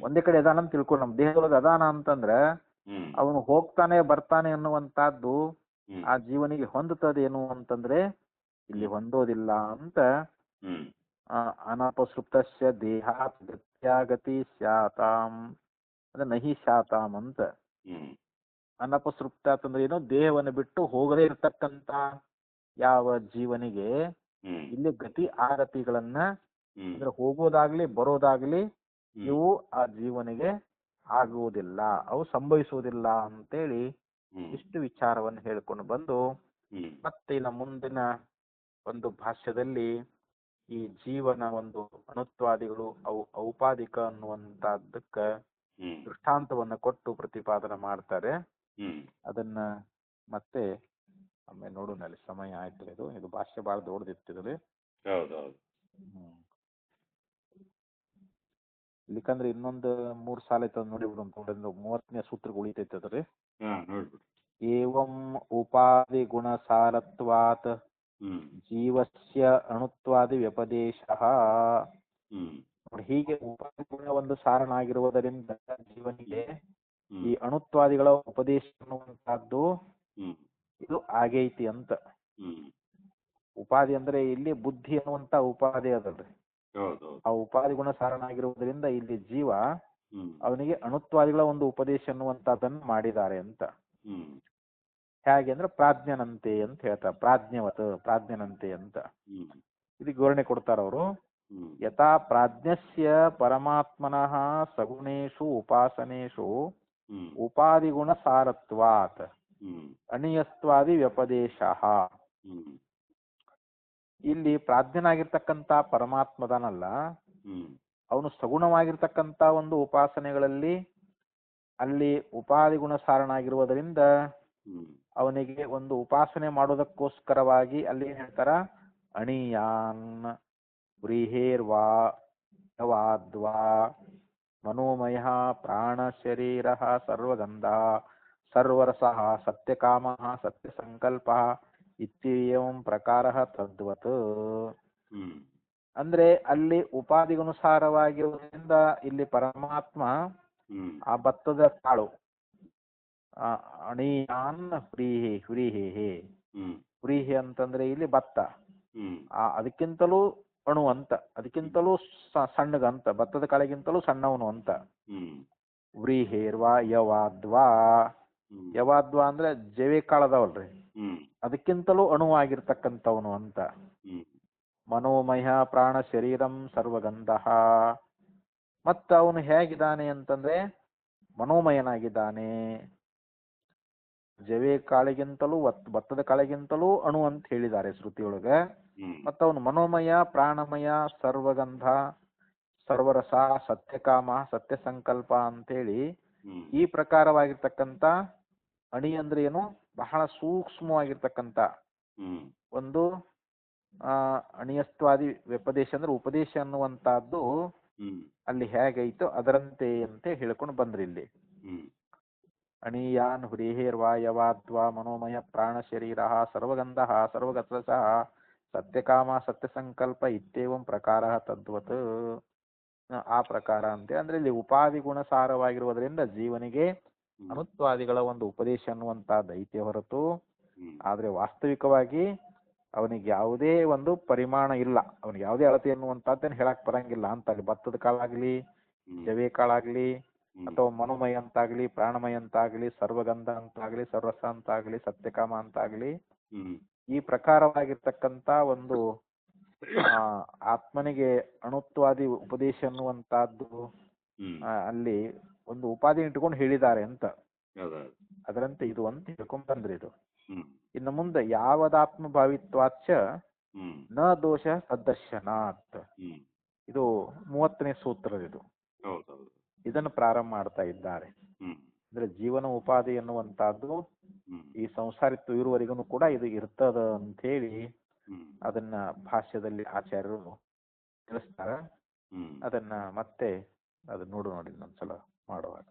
Speaker 1: ಒಂದೇ ಕಡೆ ಅದಾನ ಅಂತ ತಿಳ್ಕೊಂಡು ನಮ್ ದೇಹದೊಳಗೆ ಅದಾನ ಅಂತಂದ್ರ ಅವನು ಹೋಗ್ತಾನೆ ಬರ್ತಾನೆ ಅನ್ನುವಂತಹದ್ದು ಆ ಜೀವನಿಗೆ ಹೊಂದುತ್ತದೇನು ಅಂತಂದ್ರೆ ಇಲ್ಲಿ ಹೊಂದೋದಿಲ್ಲ ಅಂತ. ಅನಪಸೃಪ್ತಸ್ಯ ದೇಹಾತ್ ಗತ್ಯಾಗತಿ ಸ್ಯಾತಾಂ ಅಂದ್ರೆ ನಹಿ ಸ್ಯಾತಾಂ ಅಂತ. ಅನಪಸೃಪ್ತ ಅಂತಂದ್ರೆ ಏನು, ದೇಹವನ್ನು ಬಿಟ್ಟು ಹೋಗದೇ ಇರತಕ್ಕಂತ ಯಾವ ಜೀವನಿಗೆ ಇಲ್ಲಿ ಗತಿ ಆಗತಿಗಳನ್ನ ಅಂದ್ರೆ ಹೋಗೋದಾಗ್ಲಿ ಬರೋದಾಗ್ಲಿ ಇವು ಆ ಜೀವನಿಗೆ ಆಗುವುದಿಲ್ಲ, ಅವು ಸಂಭವಿಸುವುದಿಲ್ಲ ಅಂತೇಳಿ ಇಷ್ಟು ವಿಚಾರವನ್ನು ಹೇಳ್ಕೊಂಡು ಬಂದು ಮತ್ತೆ ಇನ್ನು ಮುಂದಿನ ಒಂದು ಭಾಷ್ಯದಲ್ಲಿ ಈ ಜೀವನ ಒಂದು ಅಣುತ್ವಾದಿಗಳು ಅವು ಔಪಾದಿಕ ಅನ್ನುವಂತಹದ್ದಕ್ಕ ದೃಷ್ಟಾಂತವನ್ನ ಕೊಟ್ಟು ಪ್ರತಿಪಾದನೆ ಮಾಡ್ತಾರೆ. ಅದನ್ನ ಮತ್ತೆ ಆಮೇಲೆ ನೋಡೋಣ. ಅಲ್ಲಿ ಸಮಯ ಆಯ್ತು, ಇದು ಭಾಷ್ಯ ಬಹಳ ದೊಡ್ಡದಿತ್ತಿದ್ರಿ. ಇಲ್ಲಿಕಂದ್ರೆ ಇನ್ನೊಂದು 3 ಸಾಲ ಐತದ ನೋಡಿ ಬಿಡು. 30ನೇ ಸೂತ್ರಕ್ಕೆ ಉಳಿತೈತದ್ರಿ. ಏವಂ ಉಪಾಧಿ ಗುಣ ಸಾರತ್ವಾತ್ ಜೀವಸ್ಯ ಅಣುತ್ವಾದಿ ವ್ಯಪದೇಶಃ. ಹೀಗೆ ಉಪಾಧಿ ಗುಣ ಒಂದು ಸಾರನಾಗಿರುವುದರಿಂದ ಜೀವನಿಗೆ ಈ ಅಣುತ್ವಾದಿಗಳ ಉಪದೇಶ ಅನ್ನುವಂತಹದ್ದು ಇದು ಆಗೈತಿ ಅಂತ. ಉಪಾಧಿ ಅಂದ್ರೆ ಇಲ್ಲಿ ಬುದ್ಧಿ ಅನ್ನುವಂತ ಉಪಾಧಿ ಅದಲ್ರಿ. ಆ ಉಪಾಧಿ ಗುಣ ಸಾರನಾಗಿರುವುದರಿಂದ ಇಲ್ಲಿ ಜೀವ ಅವನಿಗೆ ಅಣುತ್ವಾದಿಗಳ ಒಂದು ಉಪದೇಶ ಅನ್ನುವಂಥದ್ದನ್ನು ಮಾಡಿದ್ದಾರೆ ಅಂತ. ಹೇಗೆ ಅಂದ್ರೆ ಪ್ರಾಜ್ಞನಂತೆ ಅಂತ ಹೇಳ್ತಾರೆ, ಪ್ರಾಜ್ಞನಂತೆ ಅಂತ ಇದಕ್ಕೆ ವಿವರಣೆ ಕೊಡ್ತಾರ ಅವರು. ಯಥಾ ಪ್ರಾಜ್ಞಸ್ಯ ಪರಮಾತ್ಮನಃ ಸಗುಣೇಶು ಉಪಾಸನೇಶು ಉಪಾದಿಗುಣ ಸಾರತ್ವಾತ್ ಅನಿಯಸ್ತ್ವಾದಿ ವ್ಯಪದೇಶ. ಇಲ್ಲಿ ಪ್ರಾಜ್ಞನಾಗಿರ್ತಕ್ಕಂಥ ಪರಮಾತ್ಮದನಲ್ಲ, ಅವನು ಸಗುಣವಾಗಿರ್ತಕ್ಕಂಥ ಒಂದು ಉಪಾಸನೆಗಳಲ್ಲಿ ಅಲ್ಲಿ ಉಪಾದಿಗುಣ ಸಾರನಾಗಿರುವುದರಿಂದ ಅವನಿಗೆ ಒಂದು ಉಪಾಸನೆ ಮಾಡೋದಕ್ಕೋಸ್ಕರವಾಗಿ ಅಲ್ಲಿ ಏನ್ ಹೇಳ್ತಾರ, ಅಣಿಯಾನ್ ವ್ರೀಹೇರ್ವಾ ಯವಾದ್ವಾ ಮನೋಮಯ ಪ್ರಾಣ ಶರೀರ ಸರ್ವಗಂಧ ಸರ್ವರಸ ಸತ್ಯಕಾಮ ಸತ್ಯಸಂಕಲ್ಪ ಇತ್ಯೇವಂ ಪ್ರಕಾರ ತದ್ವತ್. ಅಂದ್ರೆ ಅಲ್ಲಿ ಉಪಾದಿಗನುಸಾರವಾಗಿರುವುದರಿಂದ ಇಲ್ಲಿ ಪರಮಾತ್ಮ ಆ ಭತ್ತದ ಕಾಳು ಅಣಿಯಾನ್ ವ್ರೀಹಿ ಅಂತಂದ್ರೆ ಇಲ್ಲಿ ಭತ್ತ, ಅದಕ್ಕಿಂತಲೂ ಅಣು ಅಂತ, ಅದಕ್ಕಿಂತಲೂ ಸಣ್ಣಗಂತ, ಭತ್ತದ ಕಾಳಿಗಿಂತಲೂ ಸಣ್ಣವನು ಅಂತ. ವ್ರೀಹೇರ್ವಾ ಯವಾದ್ವಾ, ಯವಾದ್ವಾ ಅಂದ್ರೆ ಜವೆ ಕಾಳದವಲ್ರಿ, ಅದಕ್ಕಿಂತಲೂ ಅಣುವಾಗಿರ್ತಕ್ಕಂಥವನು ಅಂತ. ಮನೋಮಯ ಪ್ರಾಣ ಶರೀರಂ ಸರ್ವಗಂಧ, ಮತ್ತ ಅವನು ಹೇಗಿದ್ದಾನೆ ಅಂತಂದ್ರೆ ಮನೋಮಯನಾಗಿದ್ದಾನೆ, ಜವೆ ಕಾಳಿಗಿಂತಲೂ ಭತ್ತದ ಕಾಳಿಗಿಂತಲೂ ಅಣು ಅಂತ ಹೇಳಿದ್ದಾರೆ ಶ್ರುತಿಯೊಳಗ. ಮತ್ತ ಅವನು ಮನೋಮಯ ಪ್ರಾಣಮಯ ಸರ್ವಗಂಧ ಸರ್ವರಸ ಸತ್ಯಕಾಮ ಸತ್ಯ ಸಂಕಲ್ಪ ಅಂತೇಳಿ ಈ ಪ್ರಕಾರವಾಗಿರ್ತಕ್ಕಂಥ ಅಣಿ ಅಂದ್ರೆ ಏನು, ಬಹಳ ಸೂಕ್ಷ್ಮವಾಗಿರ್ತಕ್ಕಂಥ ಒಂದು ಅಣಿಯಸ್ತ್ವಾದಿ ವ್ಯಪದೇಶ ಅಂದ್ರೆ ಉಪದೇಶ ಅನ್ನುವಂತಹದ್ದು ಅಲ್ಲಿ ಹೇಗೈತೋ ಅದರಂತೆ ಅಂತ ಹೇಳ್ಕೊಂಡು ಬಂದ್ರಿ ಇಲ್ಲಿ. ಅಣಿಯಾನ್ ಹೃಹೇರ್ವಾ ಯವಾದ್ವಾ ಮನೋಮಯ ಪ್ರಾಣ ಶರೀರ ಸರ್ವಗಂಧ ಸರ್ವಗತಸ ಸತ್ಯಕಾಮ ಸತ್ಯಸಂಕಲ್ಪ ಇತ್ಯೇವಂ ಪ್ರಕಾರ ತದ್ವತ್. ಆ ಪ್ರಕಾರ ಅಂತ ಅಂದ್ರೆ ಇಲ್ಲಿ ಉಪಾದಿ ಗುಣಸಾರವಾಗಿರುವುದರಿಂದ ಜೀವನಿಗೆ ಅನುತ್ವಾದಿಗಳ ಒಂದು ಉಪದೇಶ ಅನ್ನುವಂತಹದ್ದು ಐತೆ ಹೊರತು, ಆದ್ರೆ ವಾಸ್ತವಿಕವಾಗಿ ಅವನಿಗೆ ಯಾವುದೇ ಒಂದು ಪರಿಮಾಣ ಇಲ್ಲ, ಅವನಿಗೆ ಯಾವುದೇ ಅಳತೆ ಅನ್ನುವಂಥದ್ದೇನು ಹೇಳಕ್ ಬರಂಗಿಲ್ಲ ಅಂತ. ಅಲ್ಲಿ ಭತ್ತದ ಕಾಳಾಗ್ಲಿ ಜವೆ ಕಾಳಾಗ್ಲಿ ಅಥವಾ ಮನೋಮಯ ಅಂತಾಗ್ಲಿ ಪ್ರಾಣಮಯ ಅಂತಾಗ್ಲಿ ಸರ್ವಗಂಧ ಅಂತಾಗ್ಲಿ ಸರ್ವರಸ ಅಂತಾಗ್ಲಿ ಸತ್ಯಕಾಮ ಅಂತಾಗ್ಲಿ ಈ ಪ್ರಕಾರವಾಗಿರ್ತಕ್ಕಂಥ ಒಂದು ಆತ್ಮನಿಗೆ ಅಣುತ್ವಾದಿ ಉಪದೇಶ ಅನ್ನುವಂತಹದ್ದು ಅಲ್ಲಿ ಒಂದು ಉಪಾಧಿ ಇಟ್ಕೊಂಡು ಹೇಳಿದ್ದಾರೆ ಅಂತ. ಅದರಂತೆ ಇದು ಅಂತ ಹೇಳ್ಕೊಂಡ್ ಬಂದ್ರಿ ಇದು. ಇನ್ನು ಮುಂದೆ ಯಾವದಾತ್ಮ ಭಾವಿತ್ವಾಚ ನ ದೋಷ ಸದರ್ಶನಾತ್, ಇದು 30ನೇ ಸೂತ್ರ. ಇದು ಇದನ್ನು ಪ್ರಾರಂಭ ಮಾಡ್ತಾ ಇದ್ದಾರೆ. ಅಂದ್ರೆ ಜೀವನ ಉಪಾಧಿ ಎನ್ನುವಂತಹದ್ದು ಈ ಸಂಸಾರಿತ್ವ ಇರುವವರೆಗೂ ಕೂಡ ಇದು ಇರ್ತದ ಅಂತ ಹೇಳಿ ಅದನ್ನ ಭಾಷ್ಯದಲ್ಲಿ ಆಚಾರ್ಯರು ತಿಳಿಸ್ತಾರ. ಅದನ್ನ ಮತ್ತೆ ಅದು ನೋಡಿ ಇನ್ನೊಂದ್ಸಲ ಮಾಡುವಾಗ